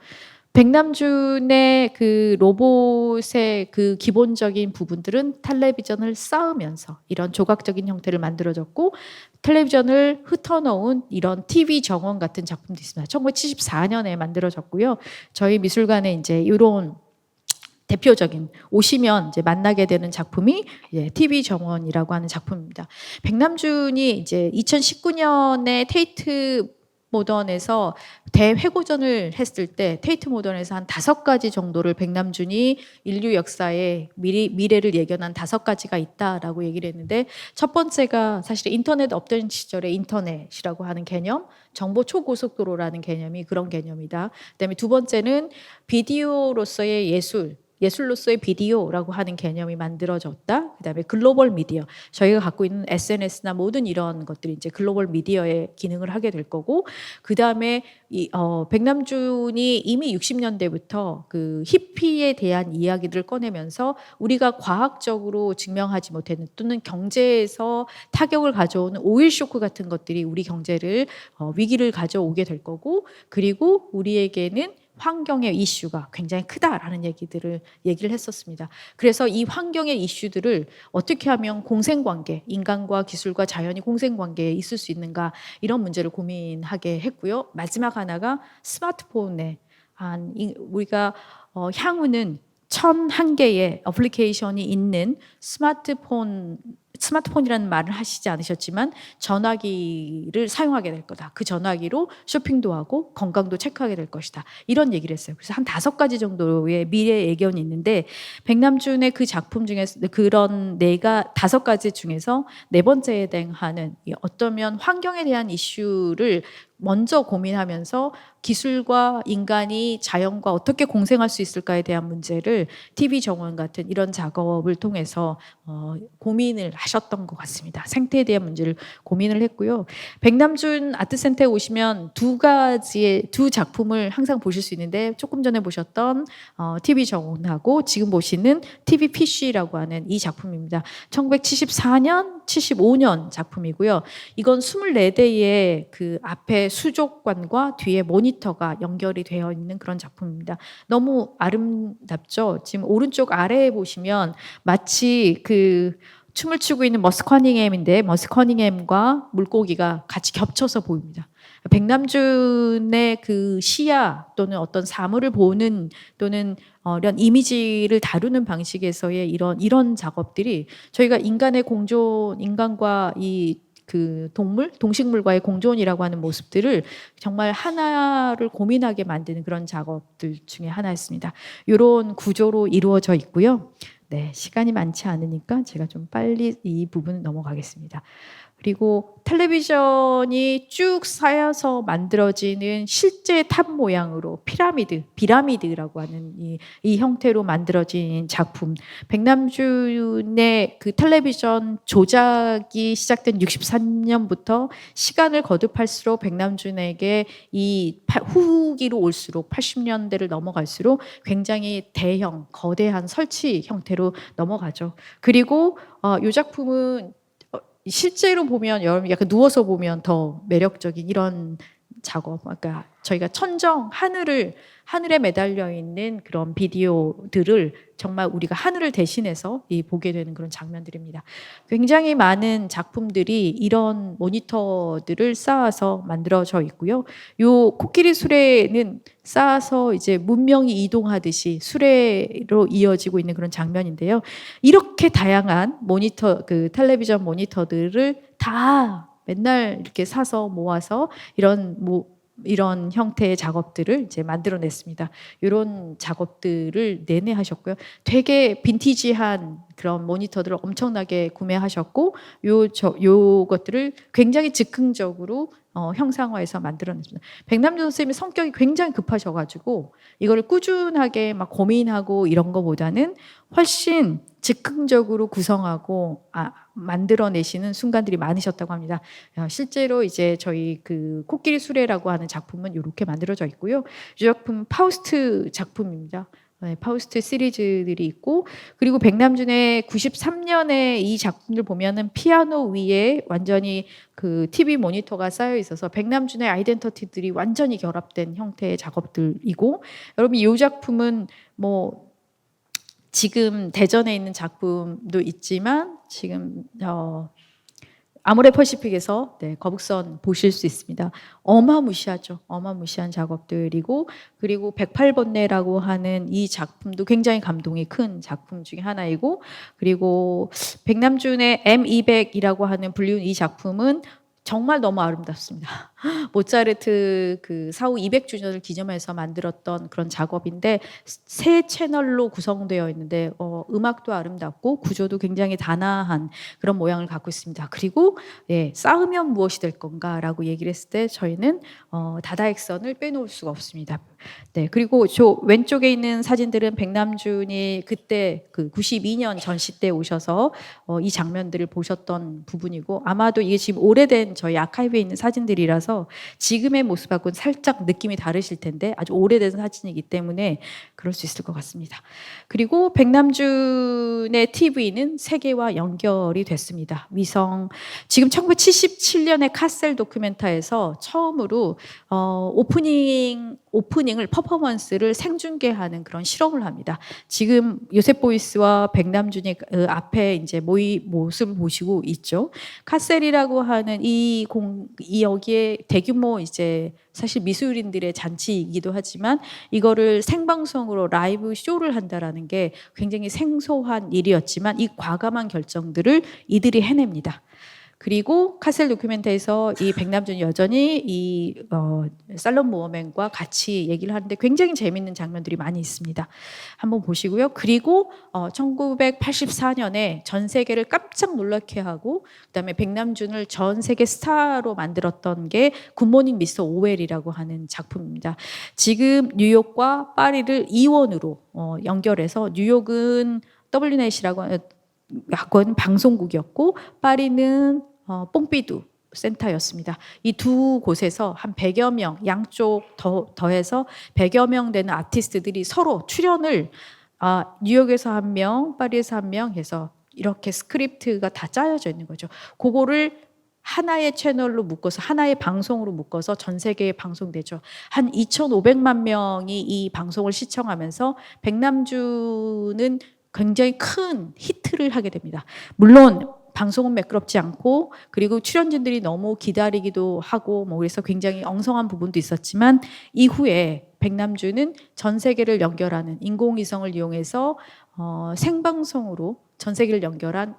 백남준의 그 로봇의 그 기본적인 부분들은 텔레비전을 쌓으면서 이런 조각적인 형태를 만들어졌고 텔레비전을 흩어놓은 이런 TV 정원 같은 작품도 있습니다. 1974년에 만들어졌고요. 저희 미술관에 이제 이런 대표적인 오시면 이제 만나게 되는 작품이 TV 정원이라고 하는 작품입니다. 백남준이 이제 2019년에 테이트 모던에서 대회고전을 했을 때 테이트 모던에서 한 5가지 정도를 백남준이 인류 역사의 미래를 예견한 5가지가 있다라고 얘기를 했는데 첫 번째가 사실 인터넷 없던 시절의 인터넷이라고 하는 개념, 정보 초고속도로라는 개념이 그런 개념이다. 그다음에 두 번째는 비디오로서의 예술로서의 비디오라고 하는 개념이 만들어졌다. 그다음에 글로벌 미디어. 저희가 갖고 있는 SNS나 모든 이런 것들이 이제 글로벌 미디어의 기능을 하게 될 거고, 그다음에 백남준이 이미 60년대부터 그 히피에 대한 이야기들을 꺼내면서 우리가 과학적으로 증명하지 못했는 또는 경제에서 타격을 가져오는 오일 쇼크 같은 것들이 우리 경제를 위기를 가져오게 될 거고, 그리고 우리에게는 환경의 이슈가 굉장히 크다라는 얘기를 했었습니다. 그래서 이 환경의 이슈들을 어떻게 하면 공생관계, 인간과 기술과 자연이 공생관계에 있을 수 있는가 이런 문제를 고민하게 했고요. 마지막 하나가 스마트폰에 우리가 향후는 1,001개의 어플리케이션이 있는 스마트폰이라는 말을 하시지 않으셨지만 전화기를 사용하게 될 거다. 그 전화기로 쇼핑도 하고 건강도 체크하게 될 것이다. 이런 얘기를 했어요. 그래서 한 5가지 정도의 미래 예견이 있는데 백남준의 그 작품 중에서 그런 5가지 중에서 4번째에 해당하는 어쩌면 환경에 대한 이슈를 먼저 고민하면서 기술과 인간이 자연과 어떻게 공생할 수 있을까에 대한 문제를 TV 정원 같은 이런 작업을 통해서 고민을 하셨던 것 같습니다. 생태에 대한 문제를 고민을 했고요. 백남준 아트센터에 오시면 두 작품을 항상 보실 수 있는데 조금 전에 보셨던 TV 정원하고 지금 보시는 TV PC라고 하는 이 작품입니다. 1974년, 75년 작품이고요. 이건 24대의 그 앞에 수족관과 뒤에 모니터가 연결이 되어 있는 그런 작품입니다. 너무 아름답죠? 지금 오른쪽 아래에 보시면 마치 그 춤을 추고 있는 머스 커닝햄인데 머스 커닝햄과 물고기가 같이 겹쳐서 보입니다. 백남준의 그 시야 또는 어떤 사물을 보는 또는 이런 이미지를 다루는 방식에서의 이런 작업들이 저희가 인간의 공존, 인간과 그 동식물과의 공존이라고 하는 모습들을 정말 하나를 고민하게 만드는 그런 작업들 중에 하나였습니다. 이런 구조로 이루어져 있고요. 네, 시간이 많지 않으니까 제가 좀 빨리 이 부분 넘어가겠습니다. 그리고 텔레비전이 쭉 쌓여서 만들어지는 실제 탑 모양으로 비라미드라고 하는 이 형태로 만들어진 작품. 백남준의 그 텔레비전 조작이 시작된 63년부터 시간을 거듭할수록 백남준에게 이 후기로 올수록 80년대를 넘어갈수록 굉장히 대형, 거대한 설치 형태로 넘어가죠. 그리고 이 작품은 실제로 보면 여러분 약간 누워서 보면 더 매력적인 이런 작업, 그러니까 저희가 천정 하늘에 매달려 있는 그런 비디오들을 정말 우리가 하늘을 대신해서 보게 되는 그런 장면들입니다. 굉장히 많은 작품들이 이런 모니터들을 쌓아서 만들어져 있고요. 요 코끼리 수레는 쌓아서 이제 문명이 이동하듯이 수레로 이어지고 있는 그런 장면인데요. 이렇게 다양한 모니터, 그 텔레비전 모니터들을 다 맨날 이렇게 사서 모아서 이런 이런 형태의 작업들을 이제 만들어냈습니다. 이런 작업들을 내내 하셨고요. 되게 빈티지한 그런 모니터들을 엄청나게 구매하셨고, 요 것들을 굉장히 즉흥적으로 형상화해서 만들어냈습니다. 백남준 선생님이 성격이 굉장히 급하셔가지고 이거를 꾸준하게 막 고민하고 이런 거보다는 훨씬 즉흥적으로 구성하고 만들어내시는 순간들이 많으셨다고 합니다. 실제로 이제 저희 그 코끼리 수레라고 하는 작품은 이렇게 만들어져 있고요. 이 작품 파우스트 작품입니다. 네, 파우스트 시리즈들이 있고, 그리고 백남준의 93년에 이 작품들 보면은 피아노 위에 완전히 그 TV 모니터가 쌓여 있어서 백남준의 아이덴티티들이 완전히 결합된 형태의 작업들이고, 여러분 이 작품은 뭐 지금 대전에 있는 작품도 있지만 지금 아모레 퍼시픽에서 거북선 보실 수 있습니다. 어마무시하죠. 어마무시한 작업들이고, 그리고 108번뇌라고 하는 이 작품도 굉장히 감동이 큰 작품 중에 하나이고, 그리고 백남준의 M200이라고 하는 불리운 이 작품은 정말 너무 아름답습니다. 모차르트 그 사후 200주년을 기념해서 만들었던 그런 작업인데, 세 채널로 구성되어 있는데 음악도 아름답고 구조도 굉장히 단아한 그런 모양을 갖고 있습니다. 그리고 쌓으면 무엇이 될 건가라고 얘기를 했을 때 저희는 다다익선을 빼놓을 수가 없습니다. 네, 그리고 저 왼쪽에 있는 사진들은 백남준이 그때 그 92년 전시 때 오셔서 이 장면들을 보셨던 부분이고, 아마도 이게 지금 오래된 저희 아카이브에 있는 사진들이라서 지금의 모습하고는 살짝 느낌이 다르실 텐데 아주 오래된 사진이기 때문에 그럴 수 있을 것 같습니다. 그리고 백남준의 TV는 세계와 연결이 됐습니다. 위성, 지금 1977년에 카셀 도큐멘터에서 처음으로 오프닝을 퍼포먼스를 생중계하는 그런 실험을 합니다. 지금 요셉 보이스와 백남준이 앞에 이제 모습을 보시고 있죠. 카셀이라고 하는 이 여기에 대규모 이제 사실 미술인들의 잔치이기도 하지만 이거를 생방송으로 라이브 쇼를 한다라는 게 굉장히 생소한 일이었지만 이 과감한 결정들을 이들이 해냅니다. 그리고 카셀 도큐멘터에서 이 백남준이 여전히 이 살롬 모어맨과 같이 얘기를 하는데 굉장히 재밌는 장면들이 많이 있습니다. 한번 보시고요. 그리고 1984년에 전 세계를 깜짝 놀라게 하고 그다음에 백남준을 전 세계 스타로 만들었던 게 굿모닝 미스터 오웰이라고 하는 작품입니다. 지금 뉴욕과 파리를 이원으로 연결해서 뉴욕은 WNET이라고 하는 방송국이었고 파리는 뽕피두 센터였습니다. 이 두 곳에서 한 100여 명, 양쪽 더해서 100여 명 되는 아티스트들이 서로 출연을 뉴욕에서 한 명, 파리에서 한 명 해서 이렇게 스크립트가 다 짜여져 있는 거죠. 그거를 하나의 채널로 묶어서 하나의 방송으로 묶어서 전 세계에 방송되죠. 한 2,500만 명이 이 방송을 시청하면서 백남준은 굉장히 큰 히트를 하게 됩니다. 물론 방송은 매끄럽지 않고 그리고 출연진들이 너무 기다리기도 하고 뭐 그래서 굉장히 엉성한 부분도 있었지만 이후에 백남준은 전 세계를 연결하는 인공위성을 이용해서 생방송으로 전 세계를 연결한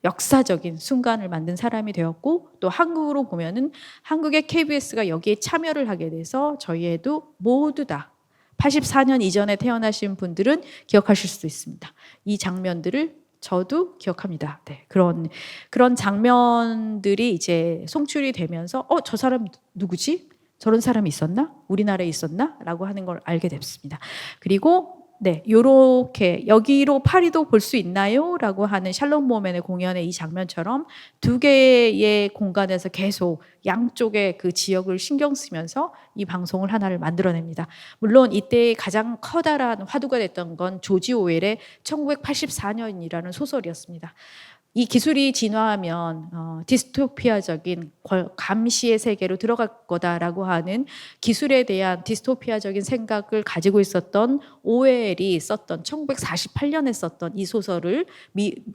역사적인 순간을 만든 사람이 되었고, 또 한국으로 보면은 한국의 KBS가 여기에 참여를 하게 돼서 저희에도 모두 다 84년 이전에 태어나신 분들은 기억하실 수도 있습니다. 이 장면들을 저도 기억합니다. 네, 그런 장면들이 이제 송출이 되면서 저 사람 누구지? 저런 사람이 있었나? 우리나라에 있었나? 라고 하는 걸 알게 됐습니다. 그리고 요렇게 여기로 파리도 볼 수 있나요? 라고 하는 샬롬 모어맨의 공연의 이 장면처럼 두 개의 공간에서 계속 양쪽의 그 지역을 신경 쓰면서 이 방송을 하나를 만들어냅니다. 물론 이때 가장 커다란 화두가 됐던 건 조지 오웰의 1984년이라는 소설이었습니다. 이 기술이 진화하면 디스토피아적인 감시의 세계로 들어갈 거다라고 하는 기술에 대한 디스토피아적인 생각을 가지고 있었던 오웰이 썼던 1948년에 썼던 이 소설을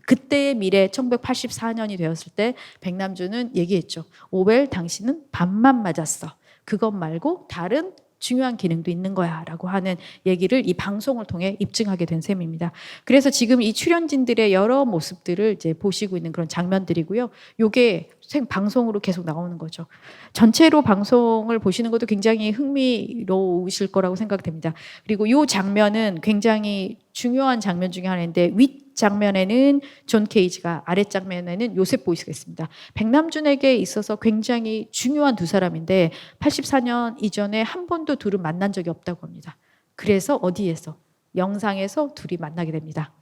그때의 미래 1984년이 되었을 때 백남준은 얘기했죠. 오웰 당신은 반만 맞았어. 그것 말고 다른 중요한 기능도 있는 거야 라고 하는 얘기를 이 방송을 통해 입증하게 된 셈입니다. 그래서 지금 이 출연진들의 여러 모습들을 이제 보시고 있는 그런 장면들이고요. 요게 생방송으로 계속 나오는 거죠. 전체로 방송을 보시는 것도 굉장히 흥미로우실 거라고 생각됩니다. 그리고 이 장면은 굉장히 중요한 장면 중에 하나인데 윗 장면에는 존 케이지가, 아랫 장면에는 요셉 보이스가 있습니다. 백남준에게 있어서 굉장히 중요한 두 사람인데 84년 이전에 한 번도 둘은 만난 적이 없다고 합니다. 그래서 어디에서? 영상에서 둘이 만나게 됩니다.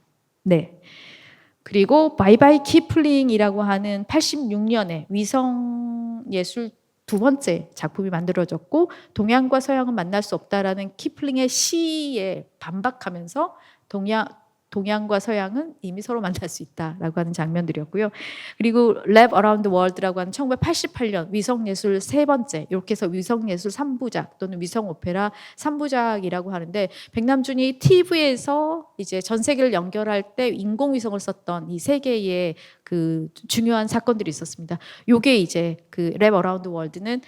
네. 그리고 바이바이 키플링이라고 하는 86년에 위성예술 두 번째 작품이 만들어졌고 동양과 서양은 만날 수 없다라는 키플링의 시에 반박하면서 동양과 서양은 이미 서로 만날 수 있다라고 하는 장면들이었고요. 그리고 랩 어라운드 월드라고 하는 1988년 위성예술 세 번째, 이렇게 해서 위성예술 3부작 또는 위성오페라 3부작이라고 하는데 백남준이 TV에서 이제 전 세계를 연결할 때 인공위성을 썼던 이 세 개의 그 중요한 사건들이 있었습니다. 요게 이제 그 랩 어라운드 월드는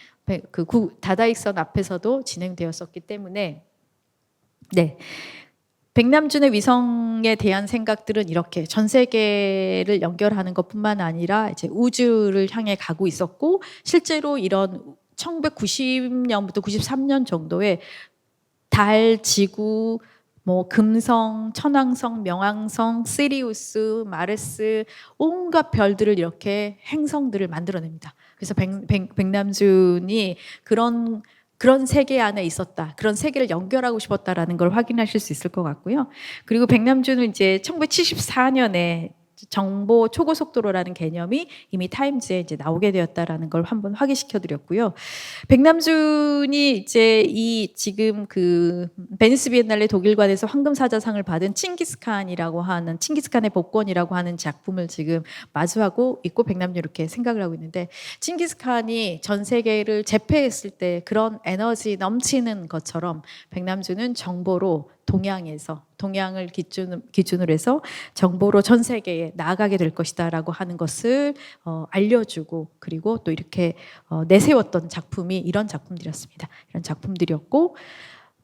그 다다익선 앞에서도 진행되었었기 때문에 네. 백남준의 위성에 대한 생각들은 이렇게 전 세계를 연결하는 것뿐만 아니라 이제 우주를 향해 가고 있었고 실제로 이런 1990년부터 93년 정도에 달, 지구, 뭐 금성, 천왕성, 명왕성, 시리우스, 마르스 온갖 별들을 이렇게 행성들을 만들어냅니다. 그래서 백남준이 그런 세계 안에 있었다. 그런 세계를 연결하고 싶었다라는 걸 확인하실 수 있을 것 같고요. 그리고 백남준은 이제 1974년에 정보 초고속도로라는 개념이 이미 타임즈에 이제 나오게 되었다라는 걸 한번 확인시켜 드렸고요. 백남준이 이제 이 지금 그 베니스 비엔날레 독일관에서 황금사자상을 받은 칭기스칸이라고 하는 칭기스칸의 복권이라고 하는 작품을 지금 마주하고 있고 백남준이 이렇게 생각을 하고 있는데 칭기스칸이 전 세계를 제패했을 때 그런 에너지 넘치는 것처럼 백남준은 정보로 동양을 기준으로 해서 정보로 전 세계에 나아가게 될 것이다라고 하는 것을 알려주고 그리고 또 이렇게 내세웠던 작품이 이런 작품들이었습니다. 이런 작품들이었고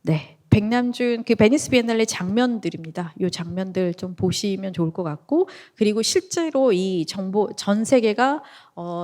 네. 백남준 그 베니스 비엔날레 장면들입니다. 이 장면들 좀 보시면 좋을 것 같고 그리고 실제로 이 정보 전 세계가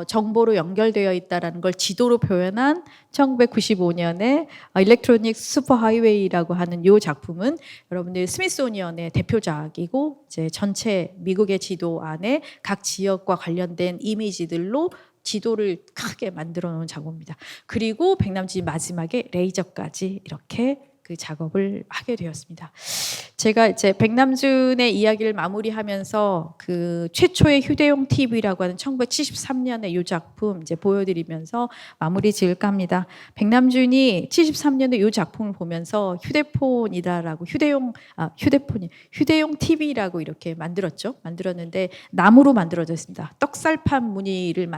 정보로 연결되어 있다라는 걸 지도로 표현한 1995년에 일렉트로닉 슈퍼하이웨이라고 하는 이 작품은 여러분들 스미소니언의 대표작이고 이제 전체 미국의 지도 안에 각 지역과 관련된 이미지들로 지도를 크게 만들어 놓은 작업입니다. 그리고 백남준이 마지막에 레이저까지 이렇게 그 작업을 하게 되었습니다. 제가 이제 백남준의 이야기를 마무리하면서 그 최초의 휴대용 TV라고 하는 1973년의 이 작품 이제 보여드리면서 마무리 지을까 합니다. 백남준이 73년에 이 작품을 보면서 휴대폰이다라고 휴대용 TV라고 이렇게 만들었는데 나무로 만들어졌습니다. 떡살판 무늬를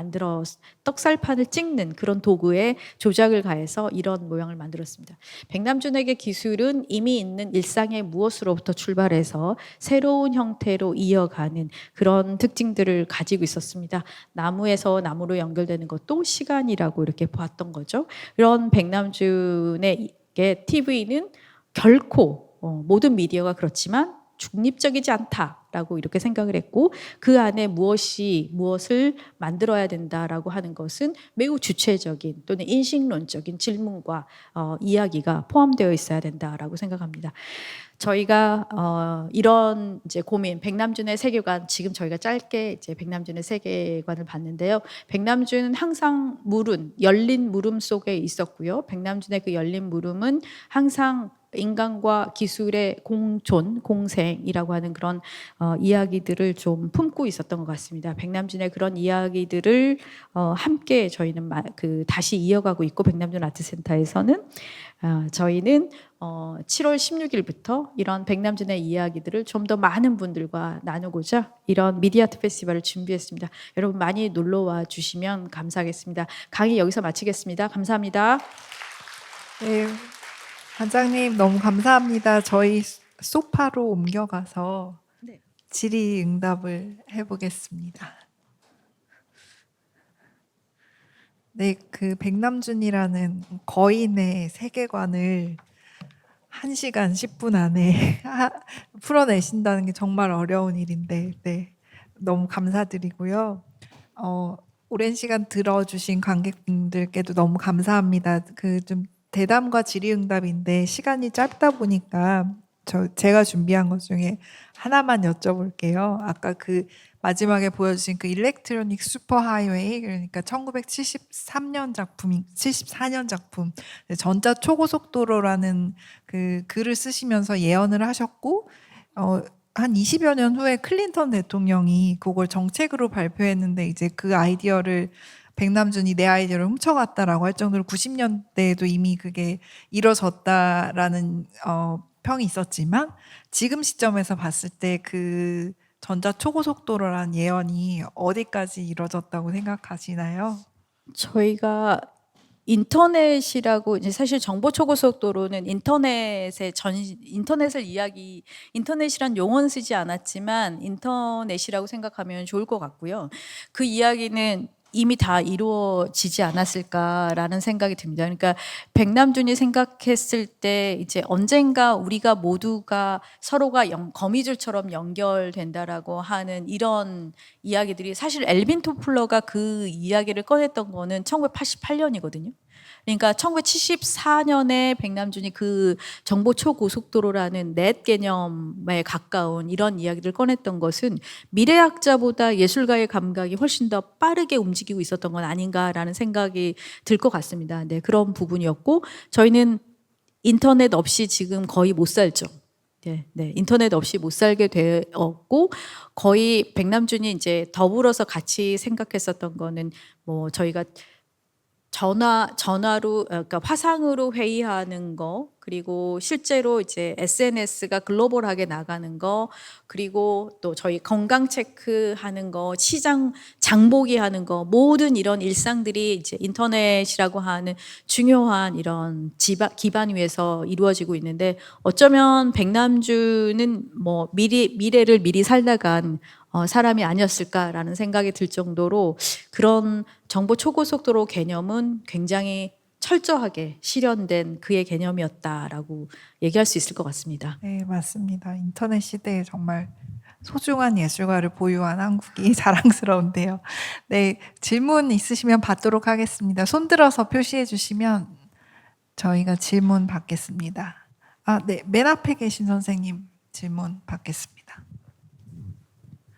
떡살판을 찍는 그런 도구에 조작을 가해서 이런 모양을 만들었습니다. 백남준에게 기술은 이미 있는 일상의 무엇으로부터 출발해서 새로운 형태로 이어가는 그런 특징들을 가지고 있었습니다. 나무에서 나무로 연결되는 것도 시간이라고 이렇게 보았던 거죠. 이런 백남준의 TV는 결코 모든 미디어가 그렇지만 중립적이지 않다라고 이렇게 생각을 했고 그 안에 무엇을 만들어야 된다라고 하는 것은 매우 주체적인 또는 인식론적인 질문과 이야기가 포함되어 있어야 된다라고 생각합니다. 저희가 이런 이제 고민, 백남준의 세계관, 지금 저희가 짧게 이제 백남준의 세계관을 봤는데요. 백남준은 항상 열린 물음 속에 있었고요. 백남준의 그 열린 물음은 항상 인간과 기술의 공생이라고 하는 그런 이야기들을 좀 품고 있었던 것 같습니다. 백남준의 그런 이야기들을 함께 저희는 다시 이어가고 있고 백남준 아트센터에서는 저희는 7월 16일부터 이런 백남준의 이야기들을 좀 더 많은 분들과 나누고자 이런 미디어 아트 페스티벌을 준비했습니다. 여러분 많이 놀러와 주시면 감사하겠습니다. 강의 여기서 마치겠습니다. 감사합니다. 네. 관장님 너무 감사합니다. 저희 소파로 옮겨가서 네. 질의응답을 해보겠습니다. 네, 그 백남준이라는 거인의 세계관을 1시간 10분 안에 풀어내신다는 게 정말 어려운 일인데 네, 너무 감사드리고요. 오랜 시간 들어주신 관객분들께도 너무 감사합니다. 그 좀 대담과 질의응답인데 시간이 짧다 보니까 제가 준비한 것 중에 하나만 여쭤볼게요. 아까 그 마지막에 보여주신 그 일렉트로닉 슈퍼하이웨이, 그러니까 1973년 작품, 74년 작품 전자 초고속도로라는 그 글을 쓰시면서 예언을 하셨고 한 20여 년 후에 클린턴 대통령이 그걸 정책으로 발표했는데 이제 그 아이디어를 백남준이 내 아이디어를 훔쳐갔다라고 할 정도로 90년대에도 이미 그게 이뤄졌다라는 평이 있었지만 지금 시점에서 봤을 때 그 전자 초고속도로라는 예언이 어디까지 이뤄졌다고 생각하시나요? 저희가 인터넷이라고 이제 사실 정보 초고속도로는 인터넷을 인터넷이란 용어는 쓰지 않았지만 인터넷이라고 생각하면 좋을 것 같고요. 그 이야기는 이미 다 이루어지지 않았을까라는 생각이 듭니다. 그러니까 백남준이 생각했을 때 이제 언젠가 우리가 모두가 서로가 거미줄처럼 연결된다라고 하는 이런 이야기들이 사실 엘빈 토플러가 그 이야기를 꺼냈던 거는 1988년이거든요. 그러니까 1974년에 백남준이 그 정보 초고속도로라는 넷 개념에 가까운 이런 이야기를 꺼냈던 것은 미래학자보다 예술가의 감각이 훨씬 더 빠르게 움직이고 있었던 건 아닌가라는 생각이 들 것 같습니다. 네, 그런 부분이었고 저희는 인터넷 없이 지금 거의 못 살죠. 네, 인터넷 없이 못 살게 되었고 거의 백남준이 이제 더불어서 같이 생각했었던 거는 뭐 저희가 전화로 그러니까 화상으로 회의하는 거 그리고 실제로 이제 SNS가 글로벌하게 나가는 거 그리고 또 저희 건강 체크하는 거 시장 장보기 하는 거 모든 이런 일상들이 이제 인터넷이라고 하는 중요한 이런 기반 위에서 이루어지고 있는데 어쩌면 백남준은 뭐 미래를 미리 살다간 사람이 아니었을까라는 생각이 들 정도로 그런 정보 초고속도로 개념은 굉장히 철저하게 실현된 그의 개념이었다라고 얘기할 수 있을 것 같습니다. 네, 맞습니다. 인터넷 시대에 정말 소중한 예술가를 보유한 한국이 자랑스러운데요. 네, 질문 있으시면 받도록 하겠습니다. 손들어서 표시해 주시면 저희가 질문 받겠습니다. 네, 맨 앞에 계신 선생님 질문 받겠습니다.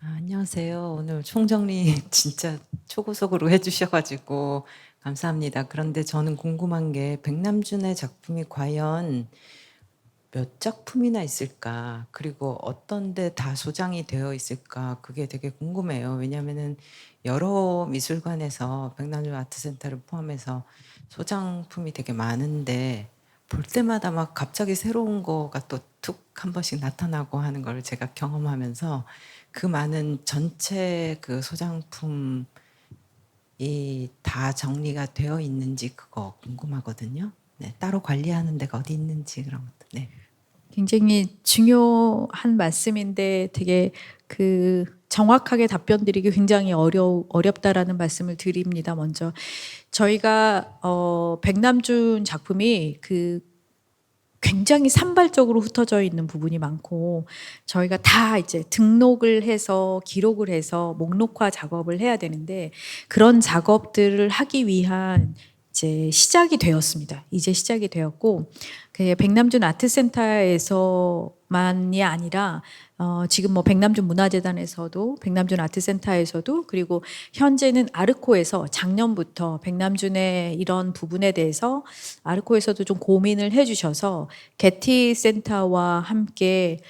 안녕하세요. 오늘 총정리 진짜 초고속으로 해주셔가지고 감사합니다. 그런데 저는 궁금한 게 백남준의 작품이 과연 몇 작품이나 있을까? 그리고 어떤 데 다 소장이 되어 있을까? 그게 되게 궁금해요. 왜냐하면은 여러 미술관에서 백남준 아트센터를 포함해서 소장품이 되게 많은데 볼 때마다 막 갑자기 새로운 거가 또 툭 한 번씩 나타나고 하는 걸 제가 경험하면서 그 많은 전체 그 소장품이 다 정리가 되어 있는지 그거 궁금하거든요. 네, 따로 관리하는 데가 어디 있는지 그런 것도. 네. 굉장히 중요한 말씀인데 되게 그 정확하게 답변 드리기 굉장히 어렵다라는 말씀을 드립니다. 먼저 저희가 백남준 작품이 그 굉장히 산발적으로 흩어져 있는 부분이 많고 저희가 다 이제 등록을 해서 기록을 해서 목록화 작업을 해야 되는데 그런 작업들을 하기 위한 이제 시작이 되었습니다. 이제 시작이 되었고 백남준 아트센터에서만이 아니라 지금 뭐 백남준 문화재단에서도 백남준 아트센터에서도 그리고 현재는 아르코에서 작년부터 백남준의 이런 부분에 대해서 아르코에서도 좀 고민을 해주셔서 게티 센터와 함께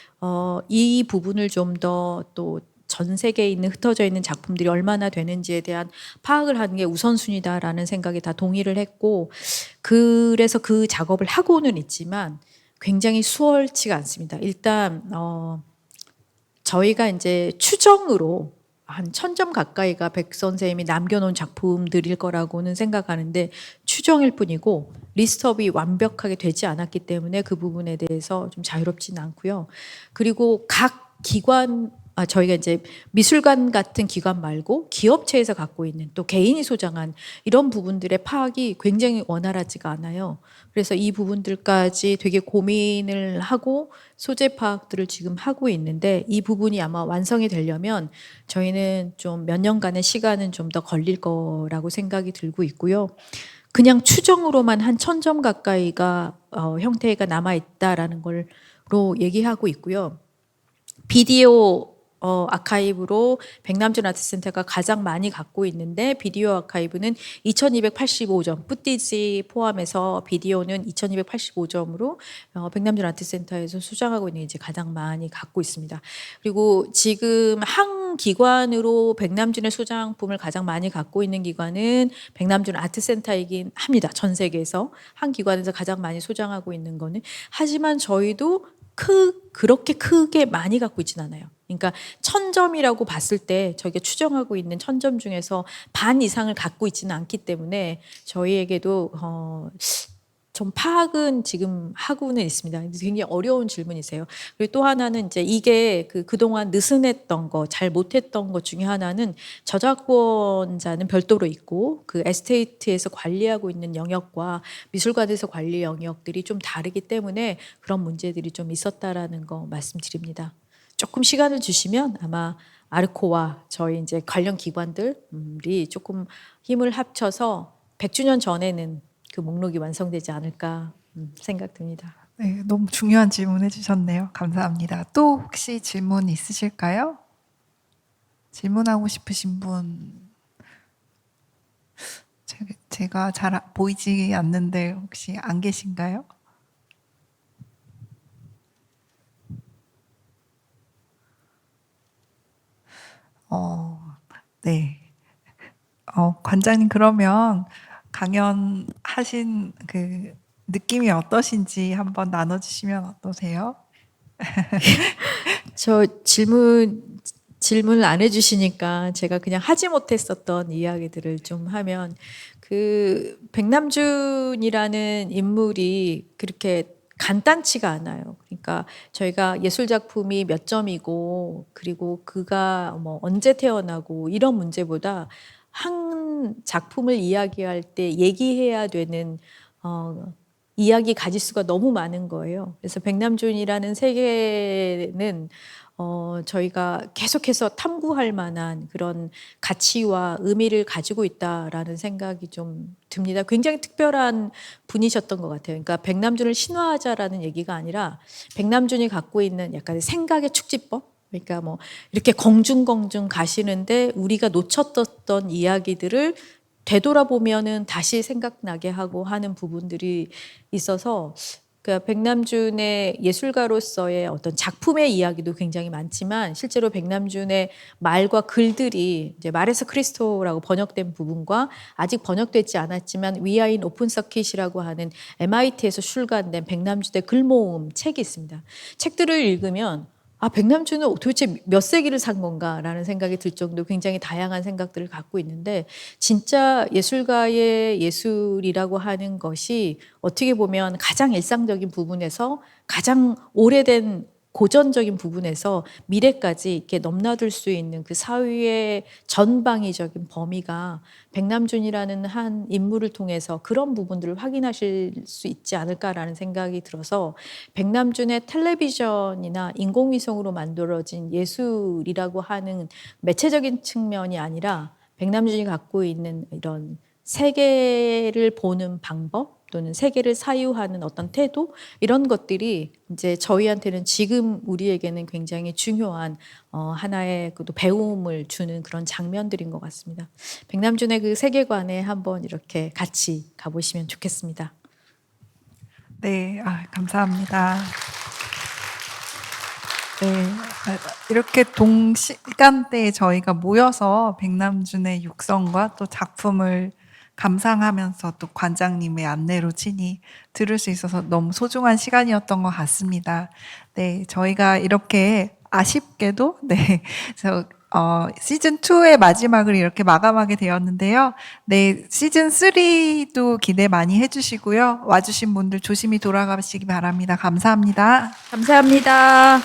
이 부분을 좀 더 또 전 세계에 있는 흩어져 있는 작품들이 얼마나 되는지에 대한 파악을 하는 게 우선순위다라는 생각에 다 동의를 했고 그래서 그 작업을 하고는 있지만 굉장히 수월치가 않습니다. 일단 저희가 이제 추정으로 한 1000점 가까이가 백 선생님이 남겨놓은 작품들일 거라고는 생각하는데 추정일 뿐이고 리스트업이 완벽하게 되지 않았기 때문에 그 부분에 대해서 좀 자유롭지는 않고요. 그리고 각 기관 저희가 이제 미술관 같은 기관 말고 기업체에서 갖고 있는 또 개인이 소장한 이런 부분들의 파악이 굉장히 원활하지가 않아요. 그래서 이 부분들까지 되게 고민을 하고 소재 파악들을 지금 하고 있는데 이 부분이 아마 완성이 되려면 저희는 좀 몇 년간의 시간은 좀 더 걸릴 거라고 생각이 들고 있고요. 그냥 추정으로만 한 1000점 가까이가 형태가 남아 있다라는 걸로 얘기하고 있고요. 비디오 아카이브로 백남준 아트센터가 가장 많이 갖고 있는데 비디오 아카이브는 2285점, 푸티지 포함해서 비디오는 2285점으로 백남준 아트센터에서 수장하고 있는 게 이제 가장 많이 갖고 있습니다. 그리고 지금 한 기관으로 백남준의 소장품을 가장 많이 갖고 있는 기관은 백남준 아트센터이긴 합니다. 전 세계에서 한 기관에서 가장 많이 소장하고 있는 거는. 하지만 저희도 그렇게 크게 많이 갖고 있진 않아요. 그러니까 1000점이라고 봤을 때 저희가 추정하고 있는 1000점 중에서 반 이상을 갖고 있지는 않기 때문에 저희에게도 좀 파악은 지금 하고는 있습니다. 굉장히 어려운 질문이세요. 그리고 또 하나는 이제 이게 그동안 느슨했던 거, 잘 못했던 것 중에 하나는 저작권자는 별도로 있고 그 에스테이트에서 관리하고 있는 영역과 미술관에서 관리 영역들이 좀 다르기 때문에 그런 문제들이 좀 있었다라는 거 말씀드립니다. 조금 시간을 주시면 아마 아르코와 저희 이제 관련 기관들이 조금 힘을 합쳐서 100주년 전에는 그 목록이 완성되지 않을까 생각됩니다. 네, 너무 중요한 질문 해주셨네요. 감사합니다. 또 혹시 질문 있으실까요? 질문하고 싶으신 분? 제가 잘 보이지 않는데 혹시 안 계신가요? 네. 관장님 그러면 강연하신 그 느낌이 어떠신지 한번 나눠주시면 어떠세요? 저 질문을 안 해주시니까 제가 그냥 하지 못했었던 이야기들을 좀 하면 그 백남준이라는 인물이 그렇게 간단치가 않아요. 그러니까 저희가 예술 작품이 몇 점이고 그리고 그가 뭐 언제 태어나고 이런 문제보다 한 작품을 이야기할 때 얘기해야 되는 이야기 가지수가 너무 많은 거예요. 그래서 백남준이라는 세계는 저희가 계속해서 탐구할 만한 그런 가치와 의미를 가지고 있다라는 생각이 좀 듭니다. 굉장히 특별한 분이셨던 것 같아요. 그러니까 백남준을 신화하자라는 얘기가 아니라 백남준이 갖고 있는 약간 생각의 축지법? 그러니까 뭐 이렇게 공중공중 가시는데 우리가 놓쳤던 이야기들을 되돌아보면은 다시 생각나게 하고 하는 부분들이 있어서 그러니까 백남준의 예술가로서의 어떤 작품의 이야기도 굉장히 많지만 실제로 백남준의 말과 글들이 이제 말에서 크리스토라고 번역된 부분과 아직 번역되지 않았지만 We Are in Open Circuit이라고 하는 MIT에서 출간된 백남준의 글모음 책이 있습니다. 책들을 읽으면 백남준은 도대체 몇 세기를 산 건가라는 생각이 들 정도로 굉장히 다양한 생각들을 갖고 있는데 진짜 예술가의 예술이라고 하는 것이 어떻게 보면 가장 일상적인 부분에서 가장 오래된 고전적인 부분에서 미래까지 이렇게 넘나들 수 있는 그 사회의 전방위적인 범위가 백남준이라는 한 인물을 통해서 그런 부분들을 확인하실 수 있지 않을까라는 생각이 들어서 백남준의 텔레비전이나 인공위성으로 만들어진 예술이라고 하는 매체적인 측면이 아니라 백남준이 갖고 있는 이런 세계를 보는 방법 또는 세계를 사유하는 어떤 태도 이런 것들이 이제 저희한테는 지금 우리에게는 굉장히 중요한 하나의 또 배움을 주는 그런 장면들인 것 같습니다. 백남준의 그 세계관에 한번 이렇게 같이 가보시면 좋겠습니다. 네, 감사합니다. 네, 이렇게 동시간대에 저희가 모여서 백남준의 육성과 또 작품을 감상하면서 또 관장님의 안내로 친히 들을 수 있어서 너무 소중한 시간이었던 것 같습니다. 네, 저희가 이렇게 아쉽게도 시즌 2의 마지막을 이렇게 마감하게 되었는데요. 네, 시즌 3도 기대 많이 해주시고요. 와주신 분들 조심히 돌아가시기 바랍니다. 감사합니다. 감사합니다.